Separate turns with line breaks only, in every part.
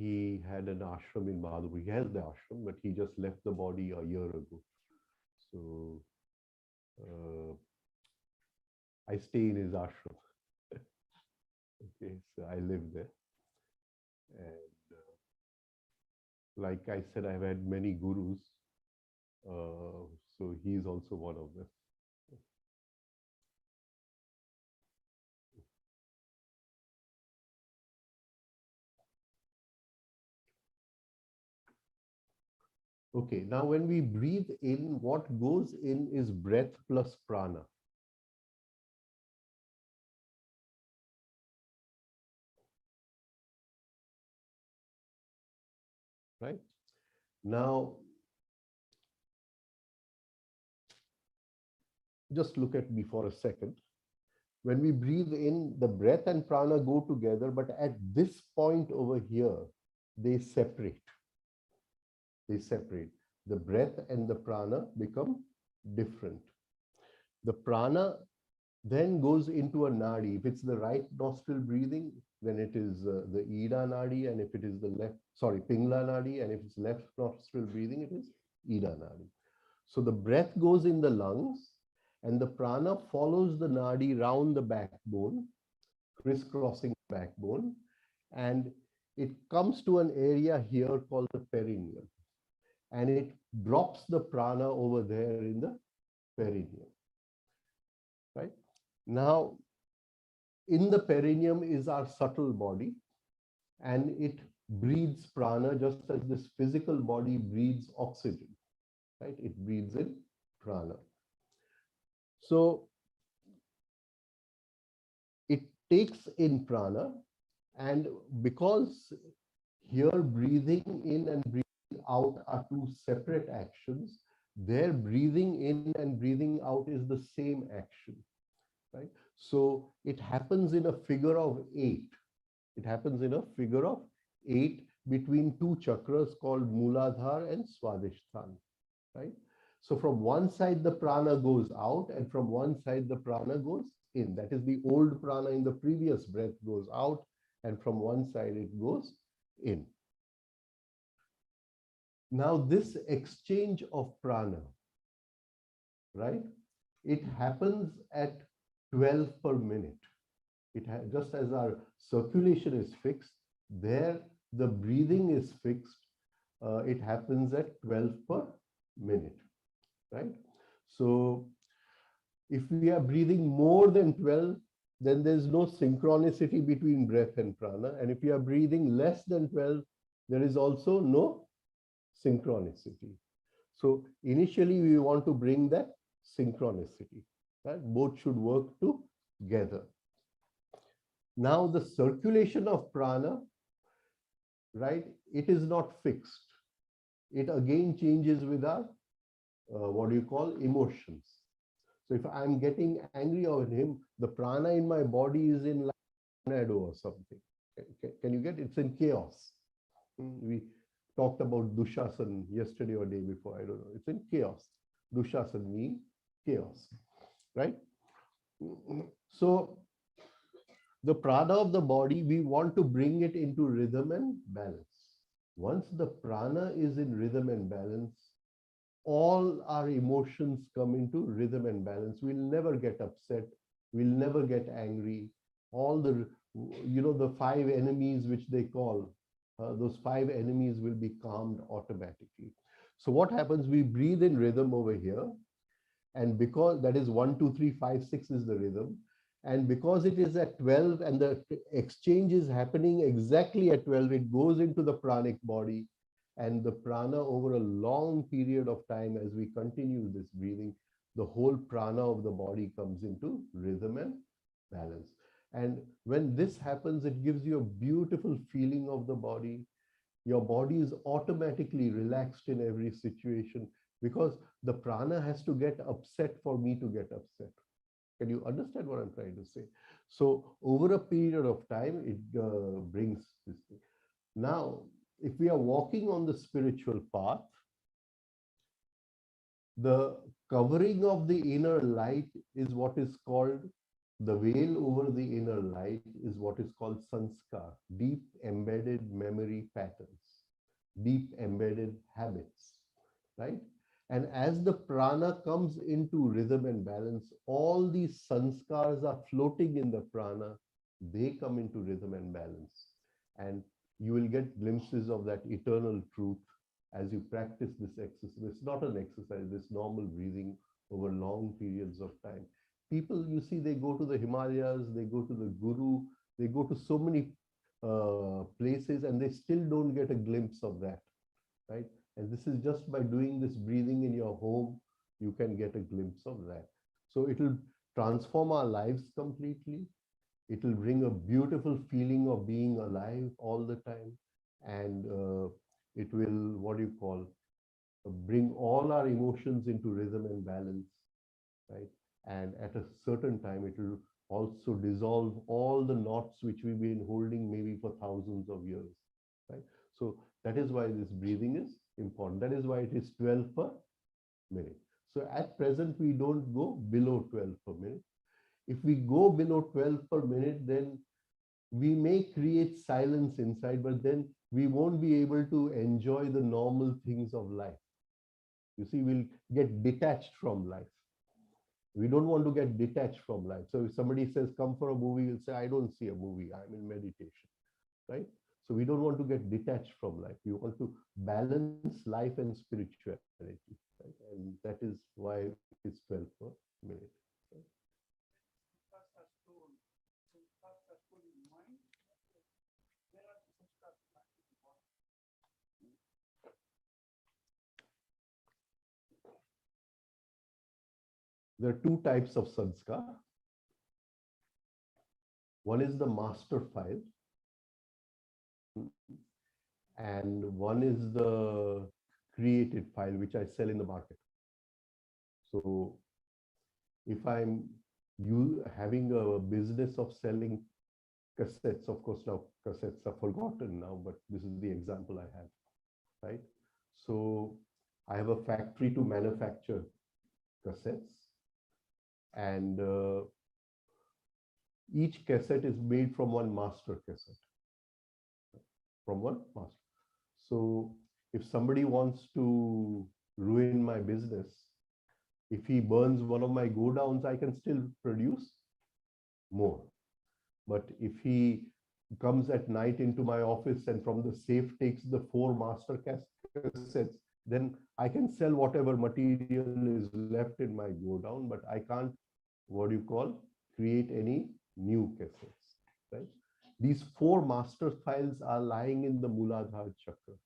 he had an ashram in Madhupur. He has the ashram, but he just left the body a year ago. So I stay in his ashram. Okay, so I live there. And like I said, I've had many gurus. So he's also one of them. Okay, now when we breathe in, what goes in is breath plus prana. Right? Now, just look at me for a second. When we breathe in, the breath and prana go together, but at this point over here, they separate. They separate. The breath and the prana become different. The prana then goes into a nadi. If it's the right nostril breathing, then it is the Ida nadi, and if it is the left, sorry, Pingla nadi, and if it's left nostril breathing, it is Ida nadi. So the breath goes in the lungs, and the prana follows the nadi round the backbone, crisscrossing the backbone, and it comes to an area here called the perineum, and it drops the prana over there in the perineum. Right? Now, in the perineum is our subtle body, and it breathes prana just as this physical body breathes oxygen. Right? It breathes in prana. So it takes in prana, and because here breathing in and breathing out are two separate actions, their breathing in and breathing out is the same action. Right? So it happens in a figure of 8. It happens in a figure of 8 between two chakras called Muladhara and Swadhisthana. Right? So from one side the prana goes out, and from one side the prana goes in. That is, the old prana in the previous breath goes out, and from one side it goes in. Now this exchange of prana, right? It happens at 12 per minute. It just as our circulation is fixed, there the breathing is fixed. It happens at 12 per minute, right? So if we are breathing more than 12, then there's no synchronicity between breath and prana. And if you are breathing less than 12, there is also no synchronicity. So initially we want to bring that synchronicity, right? Both should work together. Now the circulation of prana, right, it is not fixed. It again changes with our, what do you call, emotions. So if I'm getting angry on him, the prana in my body is in like a tornado or something. Can you get it? It's in chaos. We talked about Dushasan yesterday or day before, I don't know. It's in chaos. Dushasan means chaos, right? So the prana of the body, we want to bring it into rhythm and balance. Once the prana is in rhythm and balance, all our emotions come into rhythm and balance. We'll never get upset. We'll never get angry. All the, the 5 enemies which they call, those 5 enemies will be calmed automatically. So what happens? We breathe in rhythm over here. And because that is 1, 2, 3, 5, 6 is the rhythm. And because it is at 12 and the exchange is happening exactly at 12, it goes into the pranic body. And the prana over a long period of time, as we continue this breathing, the whole prana of the body comes into rhythm and balance. And when this happens, it gives you a beautiful feeling of the body. Your body is automatically relaxed in every situation because the prana has to get upset for me to get upset. Can you understand what I'm trying to say? So over a period of time, it brings this thing. Now, if we are walking on the spiritual path, the covering of the inner light is what is called The veil over the inner light is what is called sanskar, deep embedded memory patterns, deep embedded habits, right? And as the prana comes into rhythm and balance, all these sanskars are floating in the prana. They come into rhythm and balance. And you will get glimpses of that eternal truth as you practice this exercise. It's not an exercise, this normal breathing over long periods of time. People, you see, they go to the Himalayas, they go to the Guru, they go to so many places, and they still don't get a glimpse of that, right? And this is just by doing this breathing in your home, you can get a glimpse of that. So it will transform our lives completely. It will bring a beautiful feeling of being alive all the time. And it will, what do you call, bring all our emotions into rhythm and balance, right? And at a certain time, it will also dissolve all the knots which we've been holding maybe for thousands of years, right? So that is why this breathing is important. That is why it is 12 per minute. So at present, we don't go below 12 per minute. If we go below 12 per minute, then we may create silence inside, but then we won't be able to enjoy the normal things of life. You see, we'll get detached from life. We don't want to get detached from life. So if somebody says, come for a movie, you'll say, I don't see a movie, I'm in meditation, right? So we don't want to get detached from life. We want to balance life and spirituality, right? And that is why it's 12 per minute. Right? There are two types of sanskar. One is the master file, and one is the created file, which I sell in the market. So if I'm having a business of selling cassettes, of course now cassettes are forgotten now, but this is the example I have, right? So I have a factory to manufacture cassettes, and each cassette is made from one master cassette, from one master. So if somebody wants to ruin my business, if he burns one of my go downs, I can still produce more. But if he comes at night into my office and from the safe takes the 4 master cassettes, then I can sell whatever material is left in my go down, but I can't, what do you call, create any new cassettes, right? These 4 master files are lying in the Muladhara chakra.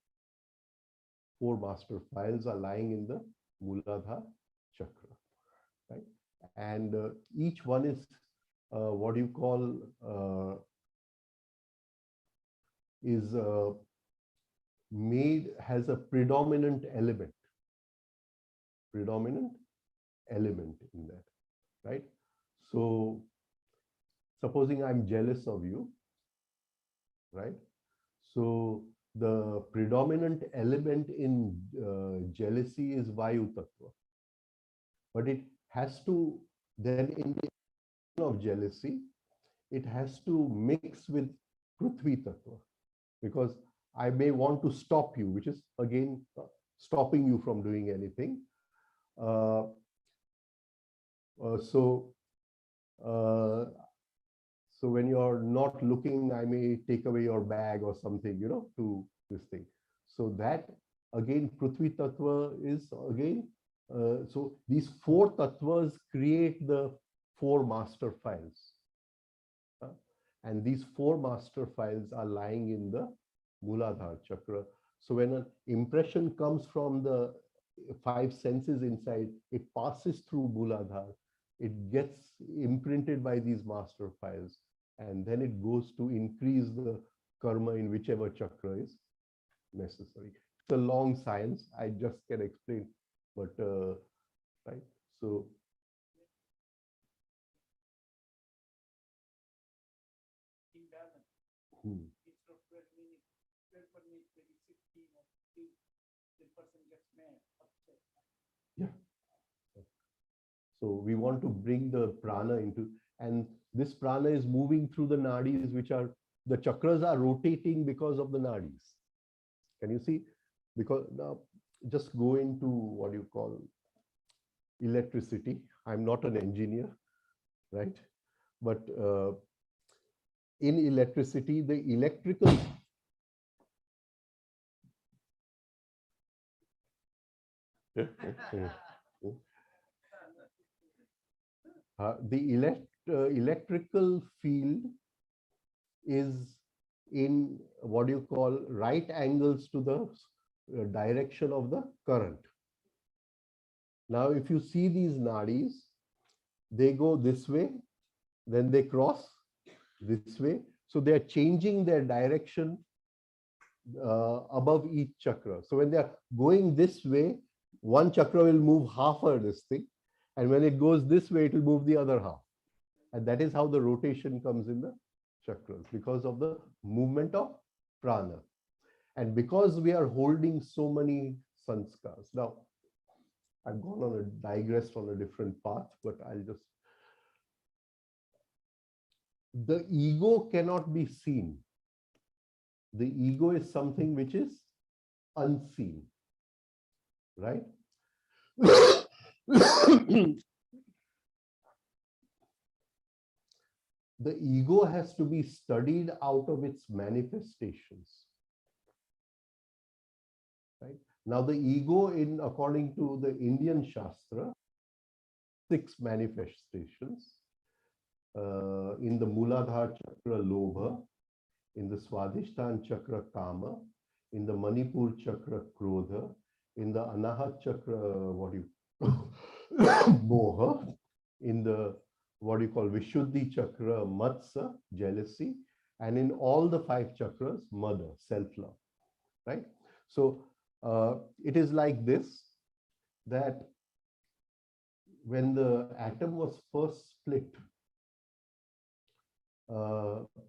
4 master files are lying in the Muladhara chakra, right? And each one is what you call is made, has a predominant element in that, right? So supposing I'm jealous of you, right? So the predominant element in jealousy is Vayu Tattva. But it has to, then in the of jealousy, it has to mix with Prithvi Tattva. Because I may want to stop you, which is again stopping you from doing anything. So when you're not looking, I may take away your bag or something, you know, to this thing. So that again, Prithvi Tattva is again, so these 4 tattvas create the 4 master files. And these 4 master files are lying in the Muladhara chakra. So when an impression comes from the 5 senses inside, it passes through Muladhara. It gets imprinted by these master files, and then it goes to increase the karma in whichever chakra is necessary. It's a long science. I just can explain, but right. So instead of 12 minutes, 12 minutes, maybe 16 or 15, the person gets mad, upset. Yeah. So we want to bring the prana into, and This prana is moving through the nadis, which are, the chakras are rotating because of the nadis. Can you see? Because now just go into what you call electricity. I'm not an engineer, right? But in electricity, the electrical electrical field is in what you call right angles to the direction of the current. Now, if you see these nadis, they go this way, then they cross this way. So they are changing their direction above each chakra. So when they are going this way, one chakra will move half of this thing. And when it goes this way, it will move the other half. And that is how the rotation comes in the chakras, because of the movement of prana. And because we are holding so many sanskars. Now, I've gone on a digressed on a different path, but I'll just. The ego cannot be seen. The ego is something which is unseen, right? The ego has to be studied out of its manifestations, right? Now, the ego, in according to the Indian Shastra, 6 manifestations. In the Muladhara Chakra, Lobha, in the Swadhisthana Chakra, Kama, in the Manipur Chakra, Krodha, in the Anahat Chakra, what do you Moha, in the what do you call Vishuddhi Chakra, Matsa, jealousy, and in all the 5 chakras, Mada, self-love, right? So it is like this, that when the atom was first split,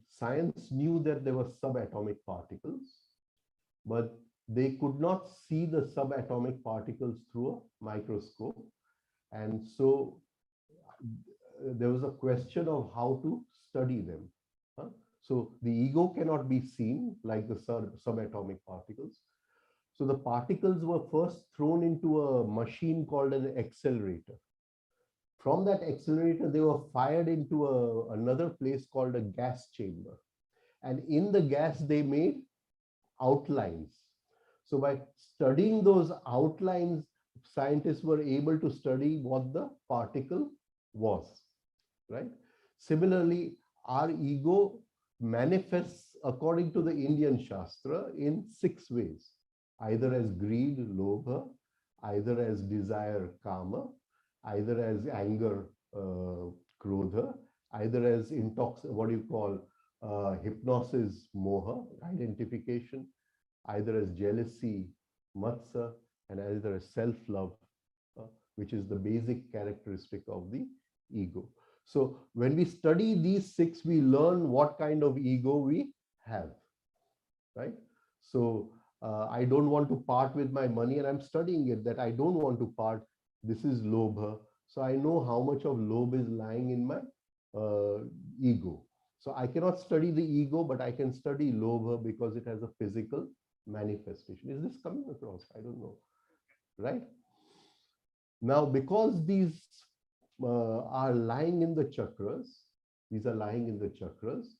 science knew that there were subatomic particles, but they could not see the subatomic particles through a microscope. And so there was a question of how to study them. So the ego cannot be seen like the subatomic particles. So the particles were first thrown into a machine called an accelerator. From that accelerator, they were fired into another place called a gas chamber. And in the gas, they made outlines. So by studying those outlines, scientists were able to study what the particle was, right? Similarly, our ego manifests according to the Indian Shastra in 6 ways, either as greed, lobha, either as desire, kama, either as anger, krodha, either as what do you call hypnosis, moha, identification, either as jealousy, matsa, and either as self-love, which is the basic characteristic of the ego. So when we study these 6, we learn what kind of ego we have, right? So I don't want to part with my money, and I'm studying it, that I don't want to part. This is lobha. So I know how much of lobha is lying in my ego. So I cannot study the ego, but I can study lobha because it has a physical manifestation. Is this coming across? I don't know, right? Now, because these are lying in the chakras, these are lying in the chakras,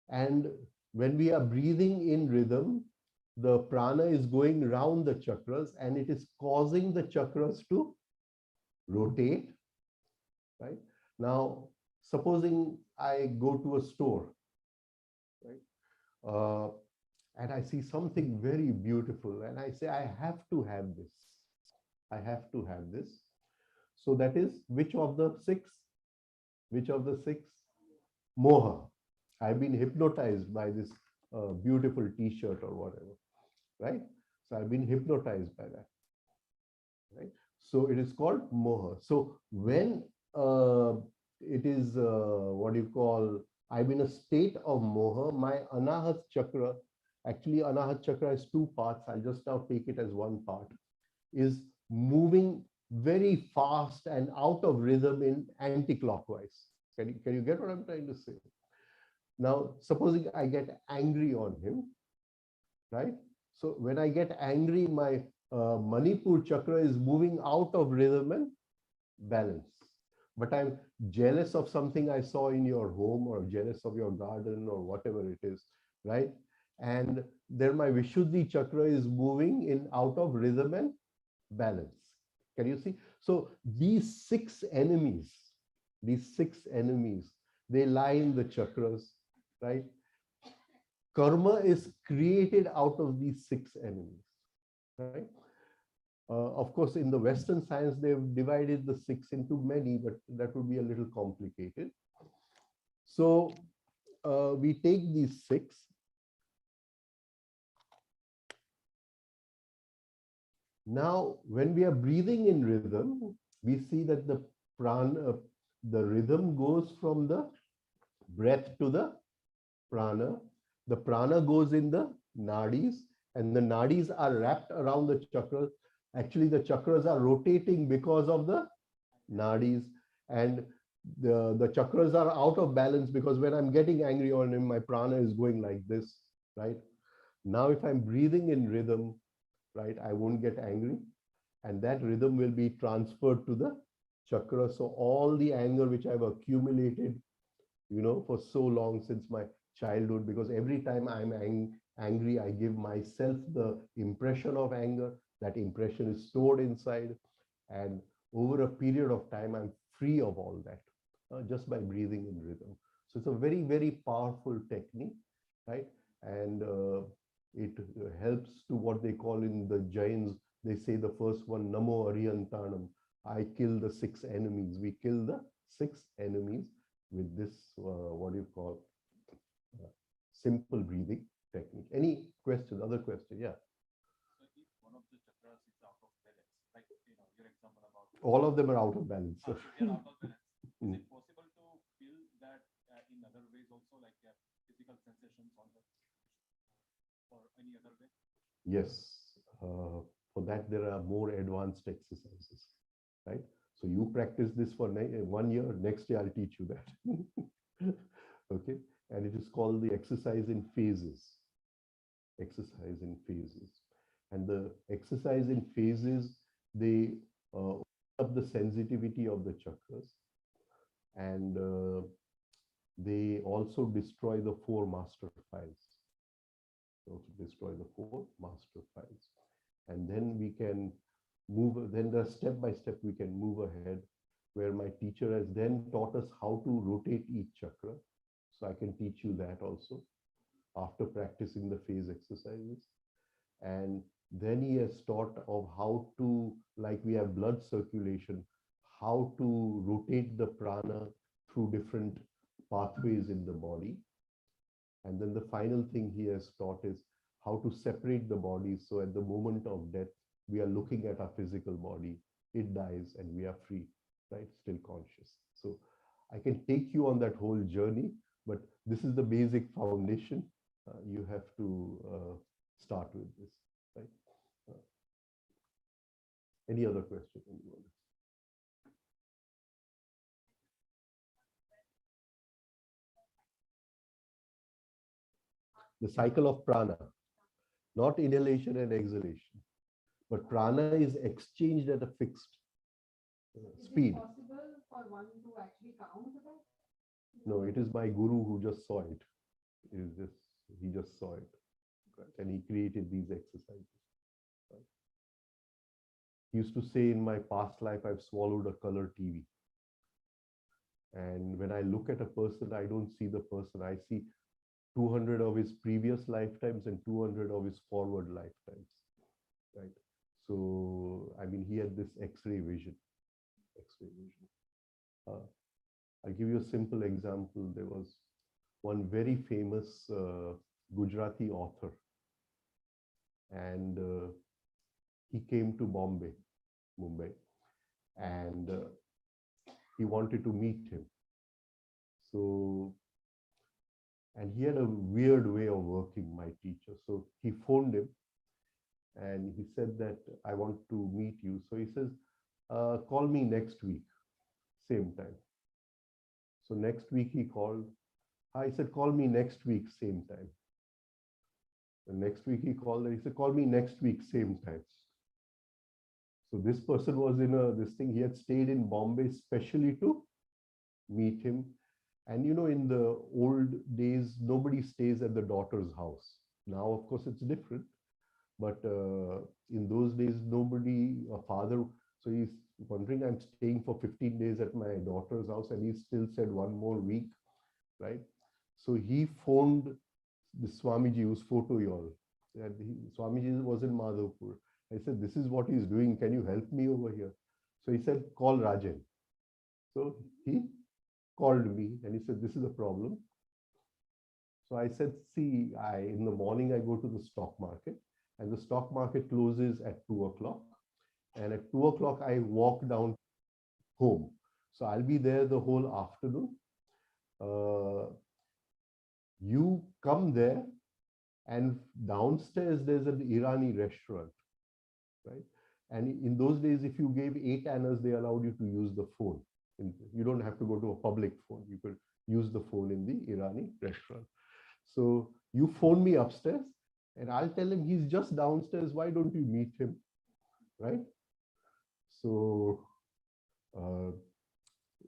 and when we are breathing in rhythm, the prana is going round the chakras and it is causing the chakras to rotate, right? Now, supposing I go to a store, right? And I see something very beautiful and I say, I have to have this. I have to have this. So that is which of the 6? Which of the 6? Moha. I've been hypnotized by this beautiful t-shirt or whatever, right? So I've been hypnotized by that, right? So it is called moha. So when it is what do you call, I'm in a state of moha, my anahat chakra, actually anahat chakra has 2 parts, I'll just now take it as one part, is moving very fast and out of rhythm in anti-clockwise. Can you get what I'm trying to say? Now, supposing I get angry on him, right? So when I get angry, my Manipur chakra is moving out of rhythm and balance. But I'm jealous of something I saw in your home, or jealous of your garden, or whatever it is, right? And then my Vishuddhi chakra is moving in out of rhythm and balance. Can you see? So these six enemies, they lie in the chakras, right? Karma is created out of these six enemies, right? Of course, in the Western science, they've divided the six into many, but that would be a little complicated. So we take these six. Now, when we are breathing in rhythm, we see that the prana, the rhythm goes from the breath to the prana. The prana goes in the nadis, and the nadis are wrapped around the chakras. Actually, the chakras are rotating because of the nadis, and the chakras are out of balance because when I'm getting angry on him, my prana is going like this, right? Now, if I'm breathing in rhythm, right, I won't get angry, and that rhythm will be transferred to the chakra. So all the anger which I've accumulated, for so long since my childhood, because every time I'm angry, I give myself the impression of anger. That impression is stored inside, and over a period of time, I'm free of all that just by breathing in rhythm. So it's a very, very powerful technique, right? And it helps to what they call in the Jains, they say the first one, Namo Ariyantanam. I kill the six enemies. We kill the six enemies with this, what do you call, simple breathing technique. Any question, other question? Yeah.
So if one of the chakras is out of balance, like your example about
all of them are out of balance.
if they're out of balance, is it possible to feel that in other ways also, like physical sensations on the or any other way?
Yes. For that, there are more advanced exercises, right? So you practice this for 1 year. Next year, I'll teach you that. Okay. And it is called the exercise in phases. Exercise in phases. And the exercise in phases, they open up the sensitivity of the chakras, and they also destroy the four master files. They also destroy the four master files. And then we can move, then the step by step we can move ahead, where my teacher has then taught us how to rotate each chakra. So I can teach you that also after practicing the phase exercises. And then he has taught of how to, like we have blood circulation, how to rotate the prana through different pathways in the body. And then the final thing he has taught is how to separate the body. So at the moment of death, we are looking at our physical body, it dies and we are free, right? Still conscious. So I can take you on that whole journey, but this is the basic foundation. You have to start with this, right? Any other question? The cycle of prana, not inhalation and exhalation, but prana is exchanged at a fixed speed.
Is it possible for one to actually count that?
No, it is my guru who just saw it. It is just, he just saw it, right? And he created these exercises. Right? He used to say, in my past life, I've swallowed a color TV. And when I look at a person, I don't see the person. I see 200 of his previous lifetimes and 200 of his forward lifetimes, right? So, I mean, he had this X-ray vision. X-ray vision. I'll give you a simple example. There was one very famous Gujarati author, and he came to Mumbai, and he wanted to meet him. So, and he had a weird way of working, my teacher. So he phoned him and he said that I want to meet you. So he says, call me next week, same time. So next week he called. I said, call me next week, same time. The next week he called and he said, call me next week, same time. So this person was in this thing. He had stayed in Bombay specially to meet him. And in the old days, nobody stays at the daughter's house. Now, of course, it's different. But in those days, nobody, a father, so he's wondering, I'm staying for 15 days at my daughter's house, and he still said one more week, right? So he phoned the Swamiji, whose photo you all, and Swamiji was in Madhavpur. I said, this is what he's doing. Can you help me over here? So he said, call Rajan. So he called me and he said, this is a problem. So I said, see, in the morning, I go to the stock market and the stock market closes at 2 o'clock. And at 2 o'clock, I walk down home. So I'll be there the whole afternoon. You come there and downstairs, there's an Irani restaurant, right? And in those days, if you gave 8 annas, they allowed you to use the phone. You don't have to go to a public phone. You could use the phone in the Irani restaurant. So you phone me upstairs and I'll tell him he's just downstairs. Why don't you meet him, right? So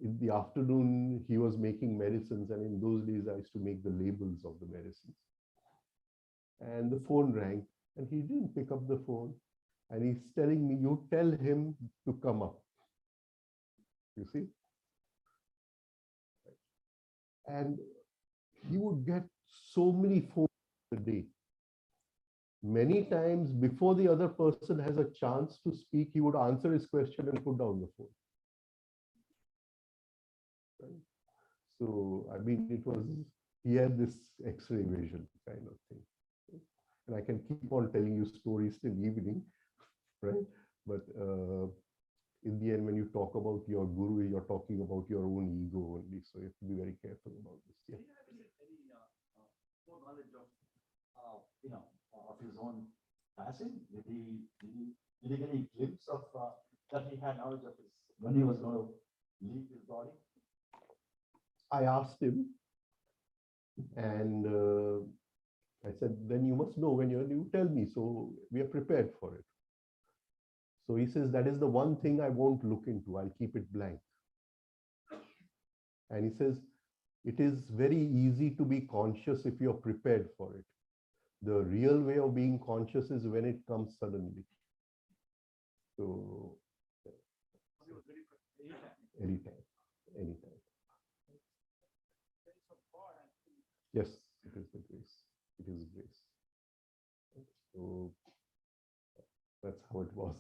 in the afternoon, he was making medicines. And in those days, I used to make the labels of the medicines. And the phone rang and he didn't pick up the phone. And he's telling me, you tell him to come up. You see? And he would get so many phones a day. Many times before the other person has a chance to speak, he would answer his question and put down the phone. Right? So, I mean, he had this X-ray vision kind of thing. And I can keep on telling you stories till evening, right? But in the end, when you talk about your guru, you're talking about your own ego only. So you have to be very careful about this. Yeah.
Do you have any knowledge of his own passing? Did he get any glimpse of that he had knowledge of his when he was going to leave his body?
I asked him, and I said, then you must know when you tell me. So we are prepared for it. So he says, that is the one thing I won't look into. I'll keep it blank. And he says, it is very easy to be conscious if you're prepared for it. The real way of being conscious is when it comes suddenly. So, anytime. Yes, it is the grace. It is grace. So that's how it was.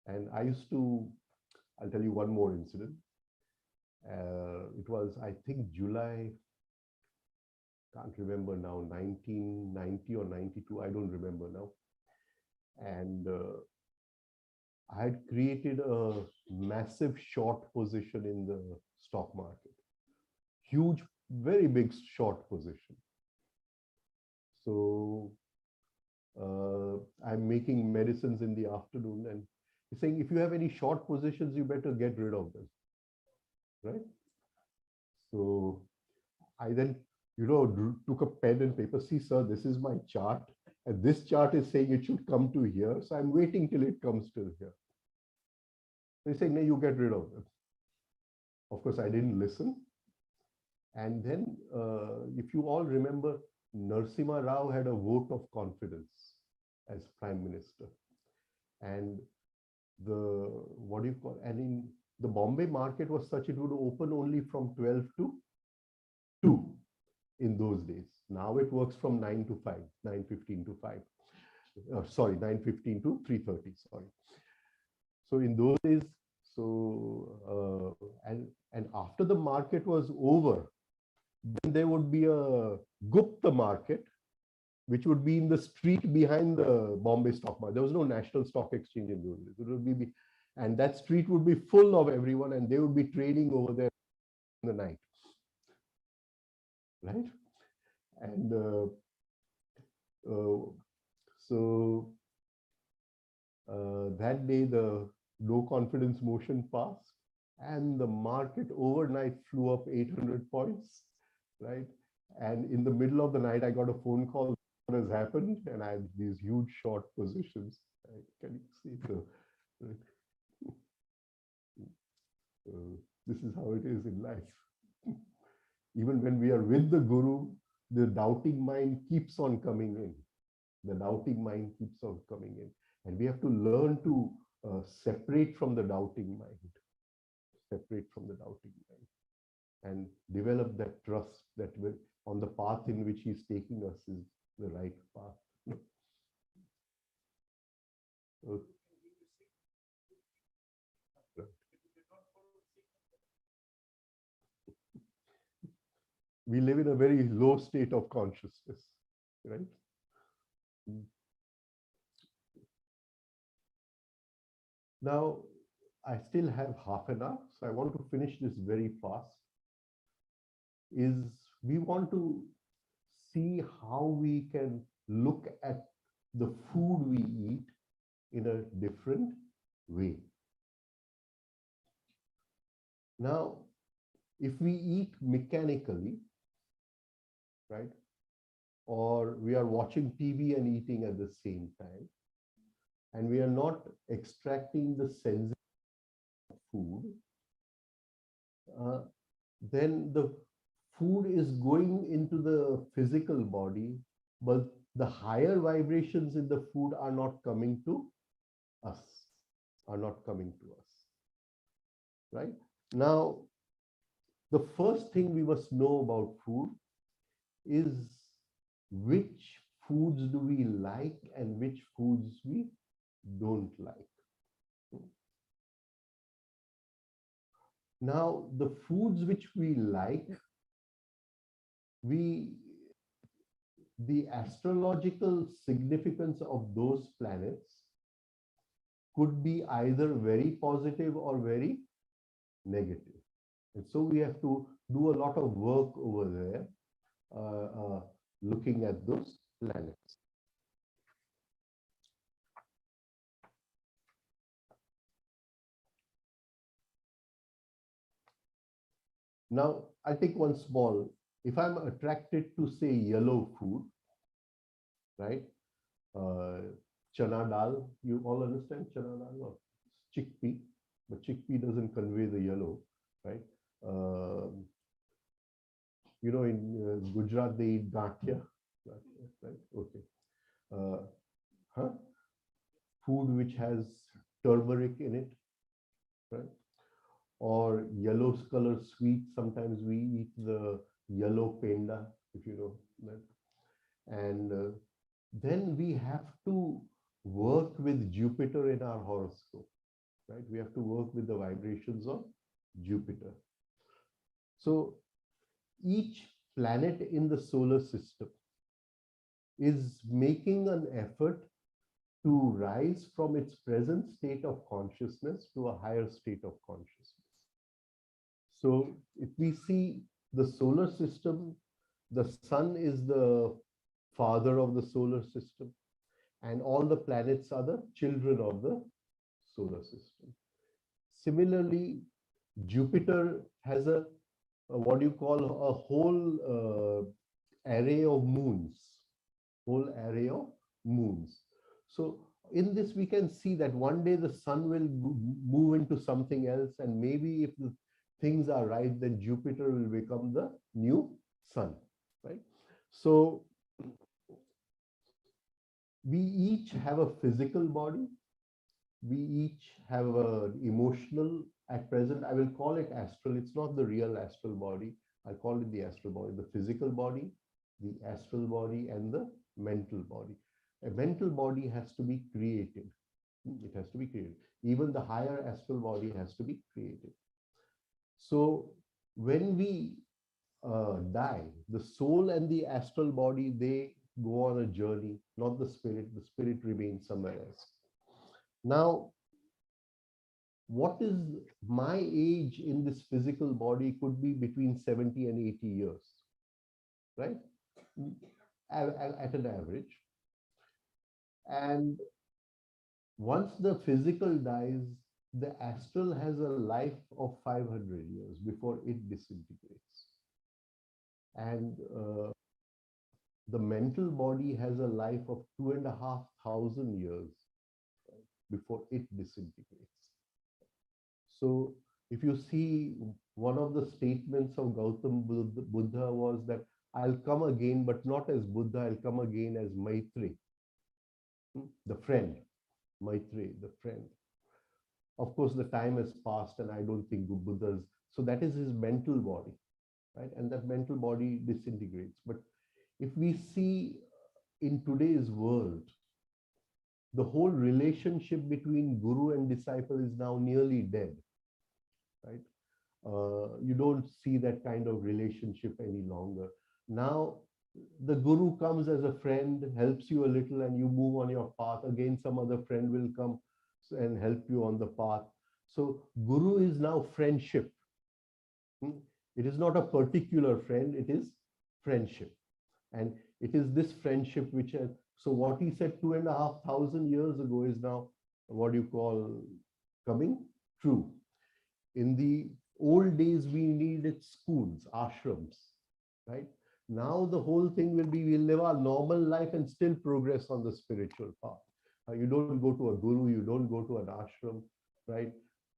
And I used to, I'll tell you one more incident. It was, I think, July, can't remember now, 1990 or 92, I don't remember now. And I had created a massive short position in the stock market. Huge, very big short position. So I'm making medicines in the afternoon and he's saying, if you have any short positions, you better get rid of them, right? So I then, took a pen and paper. See, sir, this is my chart. And this chart is saying it should come to here. So I'm waiting till it comes to here. They're saying, no, you get rid of them. Of course, I didn't listen. And then, if you all remember, Narasimha Rao had a vote of confidence as Prime Minister. And and in the Bombay market was such, it would open only from 12 to 2 in those days. Now it works from 9 to 5, 9:15 to 5. Sorry, 9:15 to 3:30, sorry. So in those days, and after the market was over, then there would be a Gupta market, which would be in the street behind the Bombay stock market. There was no national stock exchange in those days. It would be, and that street would be full of everyone, and they would be trading over there in the night, right? And that day, the no confidence motion passed, and the market overnight flew up 800 points, right? And in the middle of the night, I got a phone call, what has happened? And I had these huge short positions. Can you see? So, this is how it is in life. Even when we are with the Guru, the doubting mind keeps on coming in. The doubting mind keeps on coming in. And we have to learn to separate from the doubting mind, separate from the doubting mind, and develop that trust that on the path in which he's taking us is the right path. Okay. We live in a very low state of consciousness, right? Now, I still have half an hour, so I want to finish this very fast. We want to see how we can look at the food we eat in a different way. Now, if we eat mechanically, right, or we are watching TV and eating at the same time, and we are not extracting the sense of food, then the food is going into the physical body, but the higher vibrations in the food are not coming to us, right? Now, the first thing we must know about food is which foods do we like and which foods we don't like. Now, the foods which we like, the astrological significance of those planets could be either very positive or very negative. And so we have to do a lot of work over there, looking at those planets. Now, I'll take one small. If I'm attracted to, say, yellow food, right? Chana dal, you all understand chana dal? No. Chickpea, but chickpea doesn't convey the yellow, right? You know, in Gujarat, they eat gatia, right? Okay. Food which has turmeric in it, right? Or yellow color sweet. Sometimes we eat the yellow penda, if you know that. And then we have to work with Jupiter in our horoscope, right? We have to work with the vibrations of Jupiter. So each planet in the solar system is making an effort to rise from its present state of consciousness to a higher state of consciousness. So if we see the solar system, the sun is the father of the solar system, and all the planets are the children of the solar system. Similarly, Jupiter has what you call a whole array of moons, So in this, we can see that one day the sun will move into something else, and maybe if the things are right, then Jupiter will become the new sun, right? So we each have a physical body. We each have an emotional, at present, I will call it astral. It's not the real astral body. I call it the astral body, the physical body, the astral body, and the mental body. A mental body has to be created. It has to be created. Even the higher astral body has to be created. So when we die, the soul and the astral body, they go on a journey, not the spirit. The spirit remains somewhere else. Now, what is my age in this physical body could be between 70 and 80 years, right? At an average. And once the physical dies, the astral has a life of 500 years before it disintegrates. And the mental body has a life of 2,500 years before it disintegrates. So if you see, one of the statements of Gautam Buddha was that I'll come again, but not as Buddha, I'll come again as Maitri, the friend, Maitri, the friend. Of course, the time has passed and I don't think Buddha's, so that is his mental body, right? And that mental body disintegrates. But if we see in today's world, the whole relationship between guru and disciple is now nearly dead, right? You don't see that kind of relationship any longer. Now, the guru comes as a friend, helps you a little, and you move on your path. Again, some other friend will come and help you on the path. So, guru is now friendship. It is not a particular friend, it is friendship. And it is this friendship which has, so what he said 2,500 years ago is now what you call coming true. In the old days, we needed schools, ashrams, right? Now the whole thing will be, we'll live our normal life and still progress on the spiritual path. You don't go to a guru, you don't go to an ashram, right?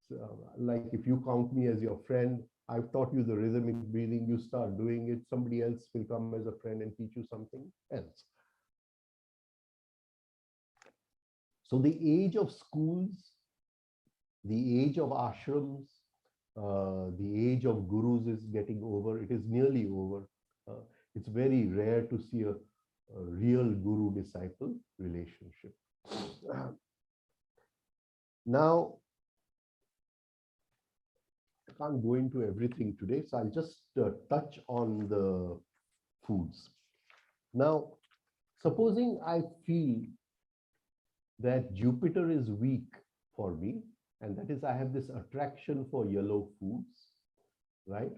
So, like if you count me as your friend, I've taught you the rhythmic breathing, you start doing it, somebody else will come as a friend and teach you something else. So the age of schools, the age of ashrams, the age of gurus is getting over. It is nearly over. It's very rare to see a real guru-disciple relationship. Now, I can't go into everything today, so I'll just touch on the foods. Now, supposing I feel that Jupiter is weak for me, and that is I have this attraction for yellow foods, right?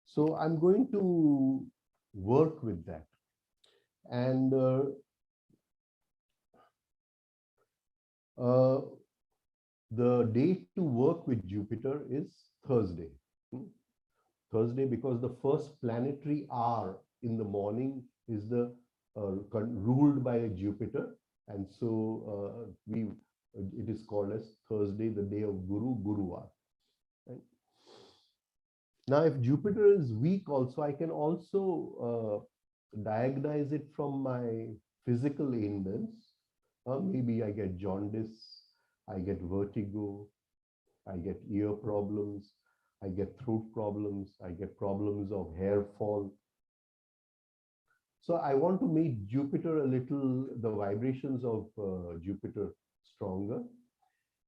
So I'm going to work with that. And the date to work with Jupiter is Thursday. Thursday, because the first planetary hour in the morning is the ruled by Jupiter, and so it is called as Thursday, the day of Guru, Guruvar. Right? Now, if Jupiter is weak also, I can also diagnose it from my physical ailments. Maybe I get jaundice, I get vertigo, I get ear problems, I get throat problems, I get problems of hair fall. So I want to make Jupiter a little, the vibrations of Jupiter stronger.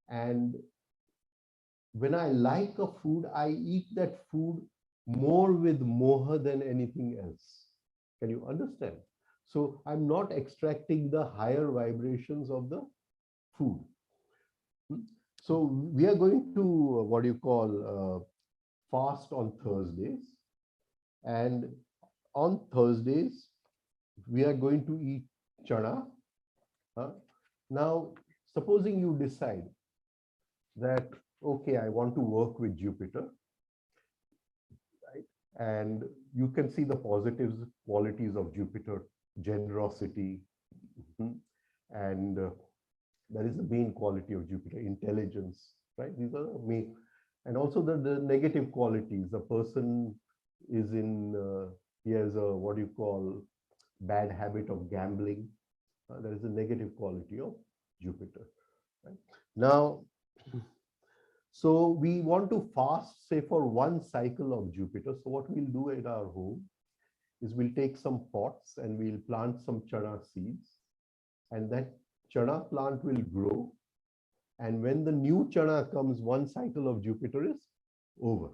And when I like a food, I eat that food more with moha than anything else. Can you understand? So I'm not extracting the higher vibrations of the food. So we are going to what you call fast on Thursdays. And on Thursdays, we are going to eat chana. Now, supposing you decide that, okay, I want to work with Jupiter, right? And you can see the positives, qualities of Jupiter, generosity, and that is the main quality of Jupiter, intelligence, right? These are the main, and also the negative qualities. The person is in, he has a, what you call, bad habit of gambling. That is a negative quality of Jupiter. Right? Now, so we want to fast, say, for one cycle of Jupiter. So what we'll do at our home is we'll take some pots and we'll plant some chana seeds, and that chana plant will grow. And when the new chana comes, one cycle of Jupiter is over.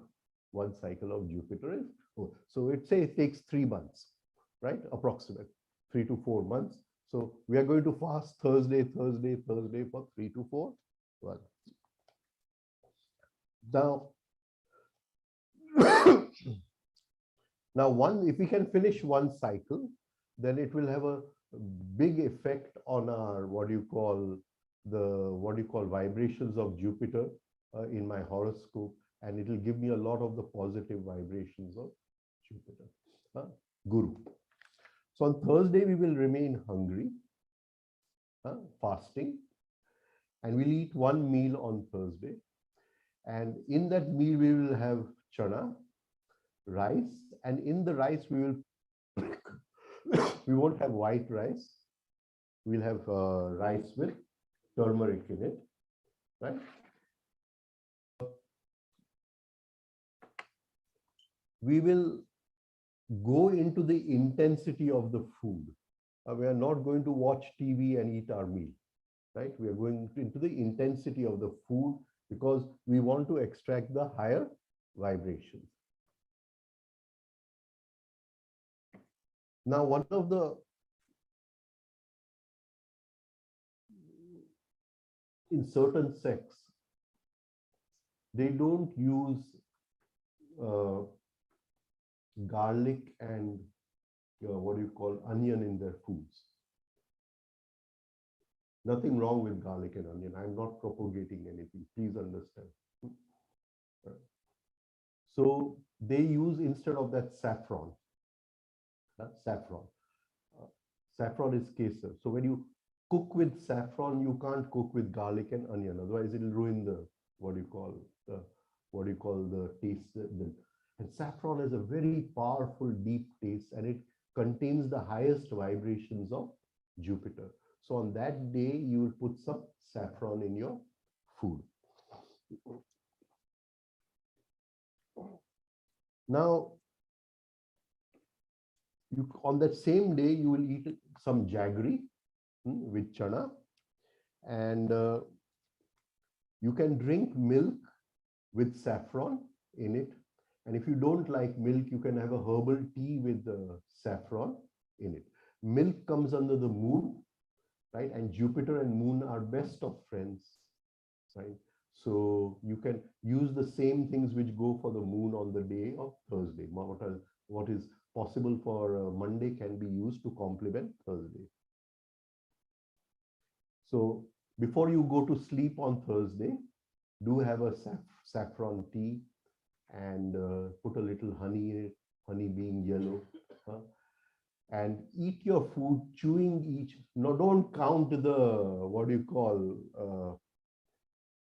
One cycle of Jupiter is over. So it takes 3 months, right? Approximate 3 to 4 months. So we are going to fast Thursday, Thursday, Thursday for 3 to 4 months. Now, if we can finish one cycle, then it will have a big effect on our, what you call, what you call vibrations of Jupiter in my horoscope, and it will give me a lot of the positive vibrations of Jupiter. Guru. So on Thursday, we will remain hungry, fasting, and we'll eat one meal on Thursday. And in that meal, we will have chana, rice, and in the rice, we won't have white rice. We'll have rice with turmeric in it, right? We will go into the intensity of the food. We are not going to watch TV and eat our meal, right? We are going into the intensity of the food because we want to extract the higher vibrations. Now, one of the in certain sects, they don't use garlic and what do you call onion in their foods. Nothing wrong with garlic and onion. I'm not propagating anything. Please understand. So they use instead of that saffron. Saffron. Saffron is kesar. So when you cook with saffron, you can't cook with garlic and onion. Otherwise, it will ruin the what do you call the taste. And saffron has a very powerful, deep taste, and it contains the highest vibrations of Jupiter. So on that day, you will put some saffron in your food. Now, on that same day, you will eat some jaggery with chana, and you can drink milk with saffron in it. And if you don't like milk, you can have a herbal tea with saffron in it. Milk comes under the moon, right? And Jupiter and moon are best of friends, right? So you can use the same things which go for the moon on the day of Thursday. What is possible for Monday can be used to complement Thursday. So before you go to sleep on Thursday, do have a saffron tea and put a little honey in it, honey being yellow. And eat your food, chewing each. No, don't count the, what do you call,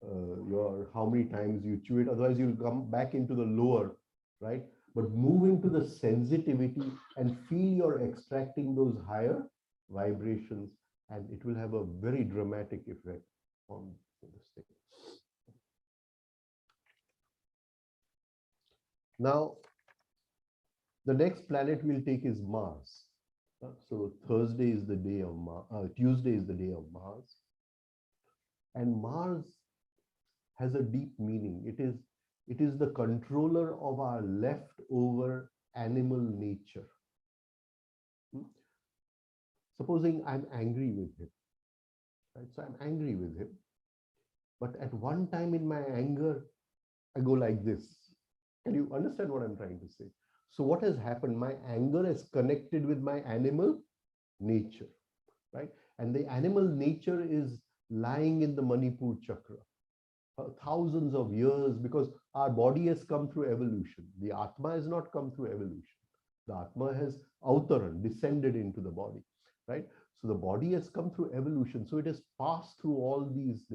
your how many times you chew it. Otherwise, you'll come back into the lower, right? But move into the sensitivity and feel you're extracting those higher vibrations, and it will have a very dramatic effect on this thing. Now, the next planet we'll take is Mars. So Thursday is the day of Mars, Tuesday is the day of Mars. And Mars has a deep meaning. It is the controller of our leftover animal nature. Supposing I'm angry with him, right? So I'm angry with him. But at one time in my anger, I go like this. Can you understand what I'm trying to say? So what has happened? My anger is connected with my animal nature, right? And the animal nature is lying in the Manipur chakra. Thousands of years, because our body has come through evolution. The Atma has not come through evolution. The Atma has avtaran, descended into the body, right? So the body has come through evolution. So it has passed through all these,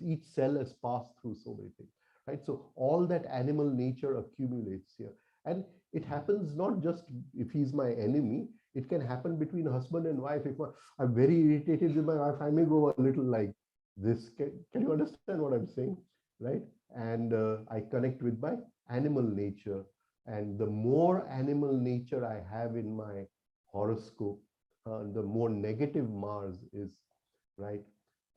each cell has passed through so many things, right? So all that animal nature accumulates here. And it happens not just if he's my enemy, it can happen between husband and wife. If I'm very irritated with my wife, I may go a little like this. Can you understand what I'm saying, right? And I connect with my animal nature. And the more animal nature I have in my horoscope, the more negative Mars is, right?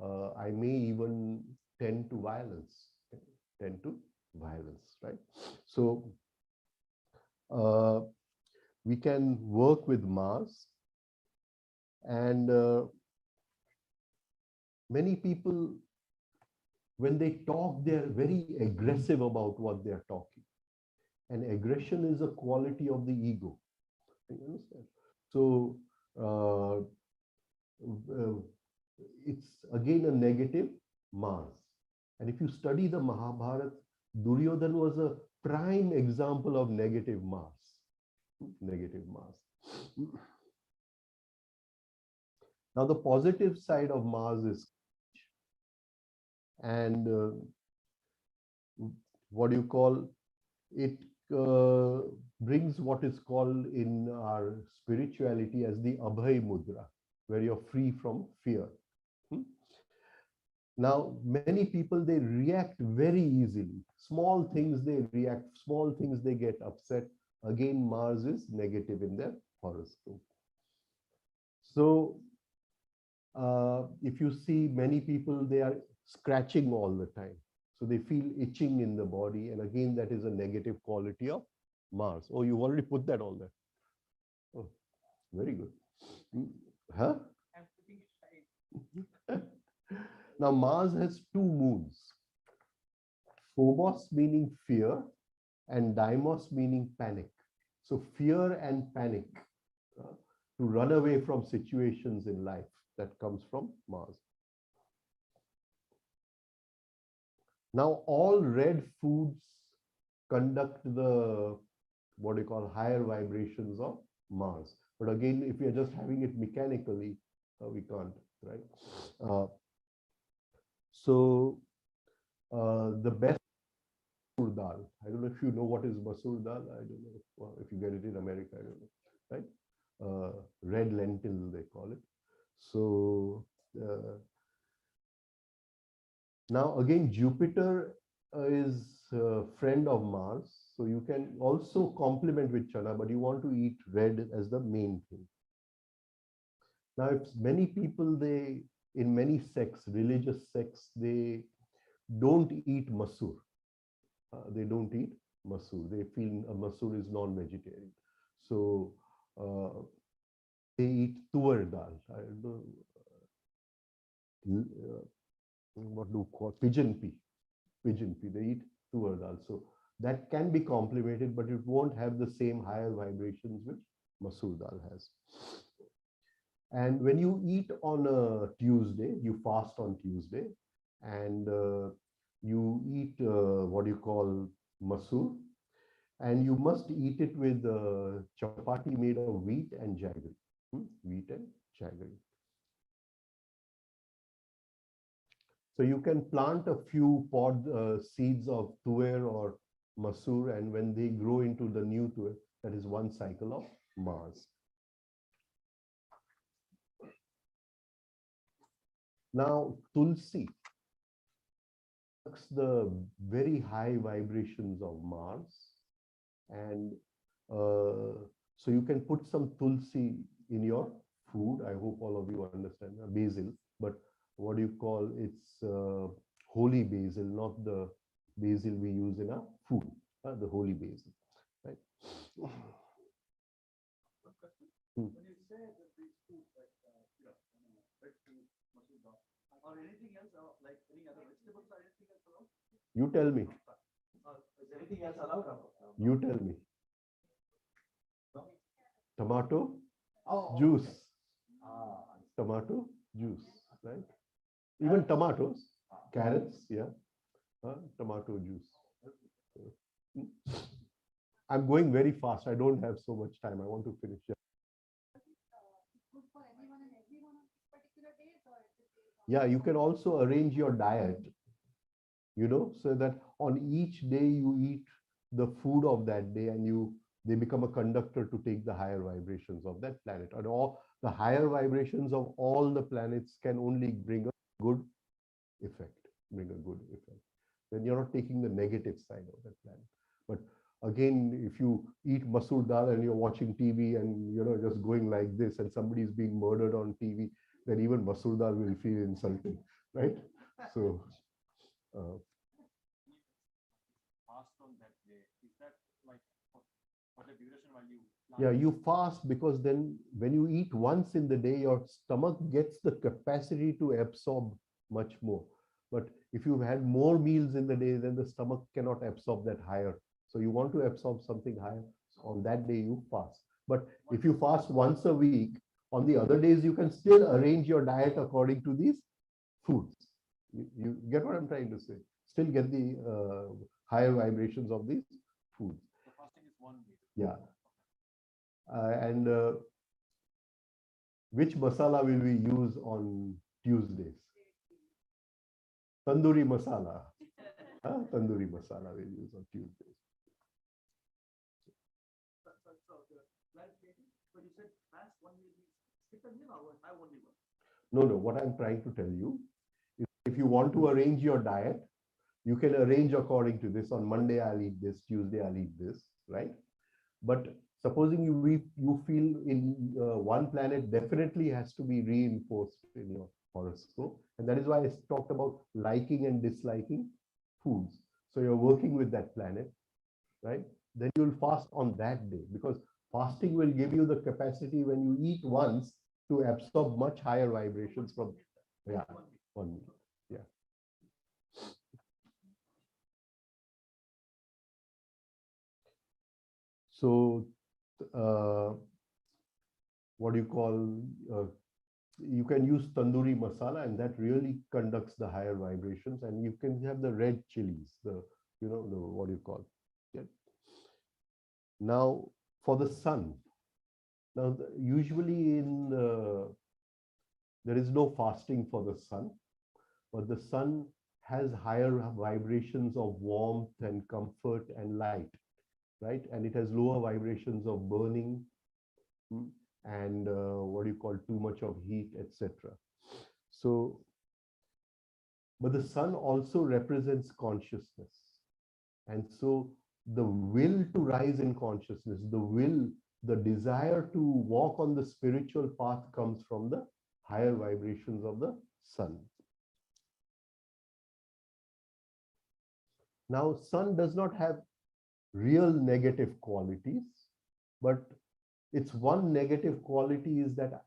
I may even tend to violence, right? So we can work with Mars, and many people, when they talk, they're very aggressive about what they're talking. And aggression is a quality of the ego. You understand? So it's again a negative Mars. And if you study the Mahabharata, Duryodhan was a prime example of negative Mars. Negative Mars. Now, the positive side of Mars is, and what do you call it? Brings what is called in our spirituality as the Abhay Mudra, where you're free from fear. Now, many people, they react very easily. Small things they react, small things they get upset. Again, Mars is negative in their horoscope. So, if you see many people, they are scratching all the time. So they feel itching in the body. And again, that is a negative quality of Mars. Oh, you've already put that all there. Oh, very good. Huh?
I'm putting it right.
Now, Mars has two moons. Phobos meaning fear and Deimos meaning panic. So fear and panic to run away from situations in life, that comes from Mars. Now, all red foods conduct the, what do you call, higher vibrations of Mars. But again, if we are just having it mechanically, we can't, right? So the best masoor dal. I don't know if you know what is masoor dal. I don't know. Well, if you get it in America, I don't know, right? Red lentil, they call it. So now again, Jupiter is a friend of Mars. So you can also complement with chana, but you want to eat red as the main thing. Now, if many people, they, in many sects, religious sects, they don't eat masoor. They don't eat masoor. They feel a masoor is non-vegetarian. So they eat tuar dal. I don't know, what do you call pigeon pea? Pigeon pea. They eat tuar dal. So that can be complemented, but it won't have the same higher vibrations which masoor dal has. And when you eat on a Tuesday, you fast on Tuesday, and you eat what you call masoor, and you must eat it with chapati made of wheat and jaggery. Wheat and jaggery. So you can plant a few pod seeds of tuer or masoor, and when they grow into the new tuer, that is one cycle of Mars. Now, Tulsi, the very high vibrations of Mars, and so you can put some Tulsi in your food. I hope all of you understand basil, but what do you call, it's holy basil, not the basil we use in our food, the holy basil, right?
When you say that these foods like red food, masoor dal, or anything else, like any other vegetables or anything else allowed?
You tell me.
Is anything else allowed?
You tell me.
No?
Tomato
Oh,
juice.
okay.
Tomato juice, right? Even tomatoes, carrots, yeah. Tomato juice. I'm going very fast. I don't have so much time. I want to finish.
Good for anyone and everyone on particular days, or is it based on-
Yeah, you can also arrange your diet, so that on each day you eat the food of that day, and they become a conductor to take the higher vibrations of that planet. And all the higher vibrations of all the planets can only bring a good effect, Then you're not taking the negative side of that planet. But again, if you eat masoor dal and you're watching TV and just going like this, and somebody is being murdered on TV, then even masoor dal will feel insulting, right? So
Fast on that day. Is that like for the duration while you
yeah, you fast, because then when you eat once in the day, your stomach gets the capacity to absorb much more. But if you've had more meals in the day, then the stomach cannot absorb that higher. So you want to absorb something higher. So on that day, you fast. But if you fast once a week, On the other days, you can still arrange your diet according to these foods. You get what I'm trying to say? Still get the higher vibrations of these foods.
So fasting is one way.
Yeah. And which masala will we use on Tuesdays? Tandoori masala. Tandoori masala we'll use on Tuesdays.
But you said fast one meal, skip a meal or have only one?
No. What I'm trying to tell you is if you want to arrange your diet, you can arrange according to this. On Monday, I'll eat this. Tuesday, I'll eat this, right? But supposing you feel in one planet definitely has to be reinforced in your horoscope. And that is why I talked about liking and disliking foods. So you're working with that planet, right? Then you'll fast on that day, because fasting will give you the capacity when you eat once to absorb much higher vibrations from, yeah, one meal. Yeah. So what do you call, you can use tandoori masala, and that really conducts the higher vibrations. And you can have the red chilies, the, the what do you call, yeah. Now for the sun, now usually in there is no fasting for the sun, but the sun has higher vibrations of warmth and comfort and light, right? And it has lower vibrations of burning and what do you call, too much of heat, etc. So, but the sun also represents consciousness. And so the will to rise in consciousness, the desire to walk on the spiritual path comes from the higher vibrations of the sun. Now, sun does not have real negative qualities, but its one negative quality is that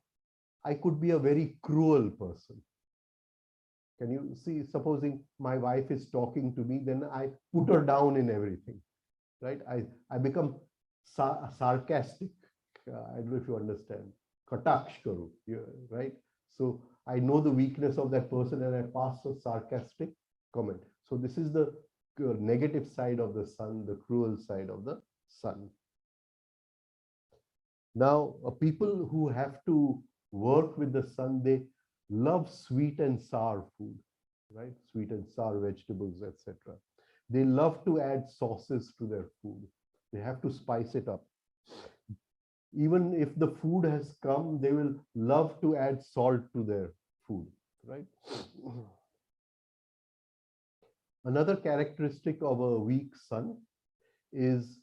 I could be a very cruel person. Can you see, supposing my wife is talking to me, then I put her down in everything, right? I become sarcastic. I don't know if you understand. Kataksh karu, right? So I know the weakness of that person and I pass a sarcastic comment. So this is the negative side of the sun, the cruel side of the sun. Now, people who have to work with the sun, they love sweet and sour food, right? Sweet and sour vegetables, etc. They love to add sauces to their food. They have to spice it up. Even if the food has come, they will love to add salt to their food, right? Another characteristic of a weak sun is